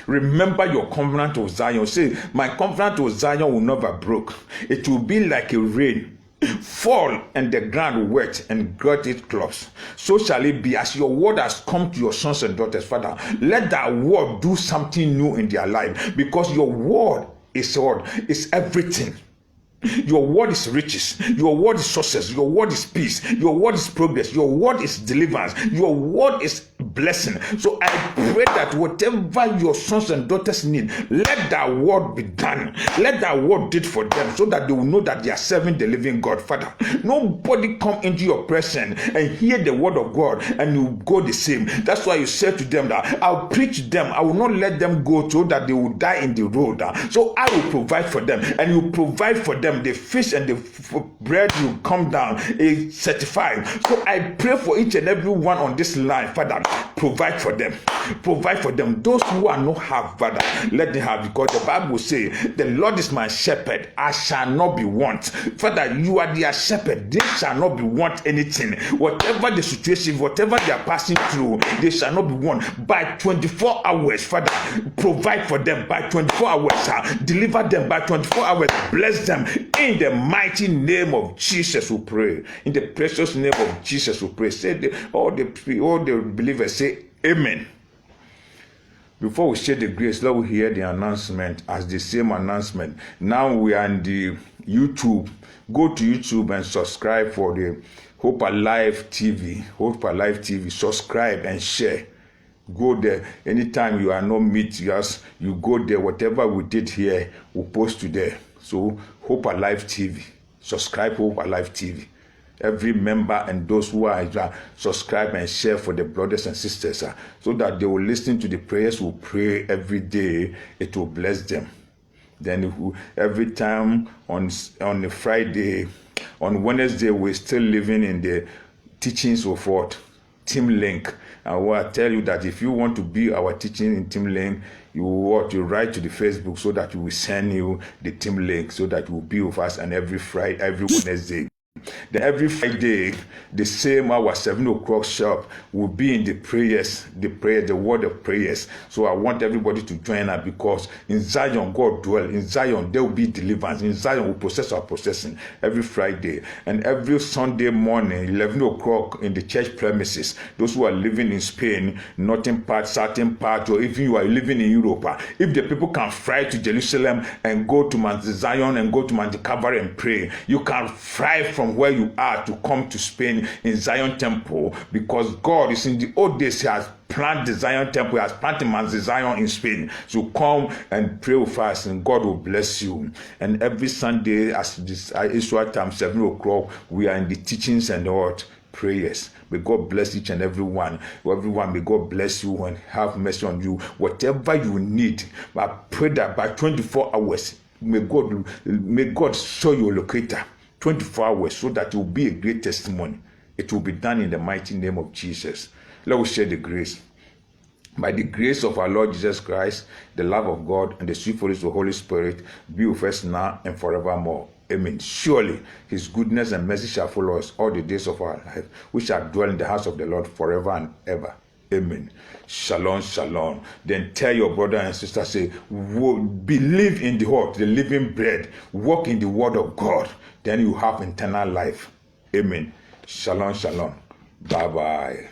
remember your covenant of Zion. Say, my covenant of Zion will never break. It will be like a rain fall and the ground wet and got its close. So shall it be as your word has come to your sons and daughters, Father. Let that word do something new in their life, because your word is everything. Your word is riches. Your word is success. Your word is peace. Your word is progress. Your word is deliverance. Your word is blessing. So I pray that whatever your sons and daughters need, let that word be done. Let that word did for them, so that they will know that they are serving the living God. Father, nobody come into your presence and hear the word of God and you go the same. That's why you said to them that I'll preach them. I will not let them go so that they will die in the road. So I will provide for them, and you provide for them. The fish and the bread will come down is certified. So I pray for each and every one on this line, Father, provide for them. Provide for them. Those who are not have, Father, let them have, because the Bible says, the Lord is my shepherd, I shall not be want. Father, you are their shepherd, they shall not be want anything. Whatever the situation, whatever they are passing through, they shall not be want. By 24 hours, Father, provide for them. By 24 hours, deliver them. By 24 hours, bless them. In the mighty name of Jesus we pray. In the precious name of Jesus we pray. Say all the believers say amen. Before we share the grace, let us hear the announcement as the same announcement. Now we are in the YouTube. Go to YouTube and subscribe for the Hope Alive TV. Hope Alive TV. Subscribe and share. Go there. Anytime you are not meet us, you go there. Whatever we did here, we post to there. So Hope Alive TV. Subscribe Hope Alive TV. Every member and those who are subscribe and share for the brothers and sisters, so that they will listen to the prayers we pray every day. It will bless them. Then every time on a Friday, on Wednesday, we're still living in the teachings of what? Team Link. And I will tell you that if you want to be our teaching in Team Link, you write to the Facebook so that we will send you the Team Link so that you will be with us, and every Friday, every Wednesday. Then every Friday, the same hour, 7 o'clock sharp, will be in the word of prayers. So I want everybody to join us, because in Zion, God dwells. In Zion, there will be deliverance. In Zion, we possess our possession every Friday. And every Sunday morning, 11 o'clock in the church premises, those who are living in Spain, northern part, southern part, or even you are living in Europe, if the people can fly to Jerusalem and go to Mount Zion and go to Mount Calvary and pray, you can fly from where you are to come to Spain in Zion Temple, because God is in the old days, he has planted the Zion Temple, he has planted Mount Zion in Spain. So come and pray with us, and God will bless you. And every Sunday, as this Israel time, 7 o'clock, we are in the teachings and what? Prayers. May God bless each and every one. Everyone, may God bless you and have mercy on you. Whatever you need, I pray that by 24 hours, may God show you a locator. 24 hours, so that it will be a great testimony. It will be done in the mighty name of Jesus. Let us share the grace. By the grace of our Lord Jesus Christ, the love of God, and the sweet fellowship of the Holy Spirit be with us now and forevermore. Amen. Surely his goodness and mercy shall follow us all the days of our life. We shall dwell in the house of the Lord forever and ever. Amen. Shalom, shalom. Then tell your brother and sister, say, believe in the word, the living bread. Walk in the word of God. Then you have eternal life. Amen. Shalom, shalom. Bye-bye.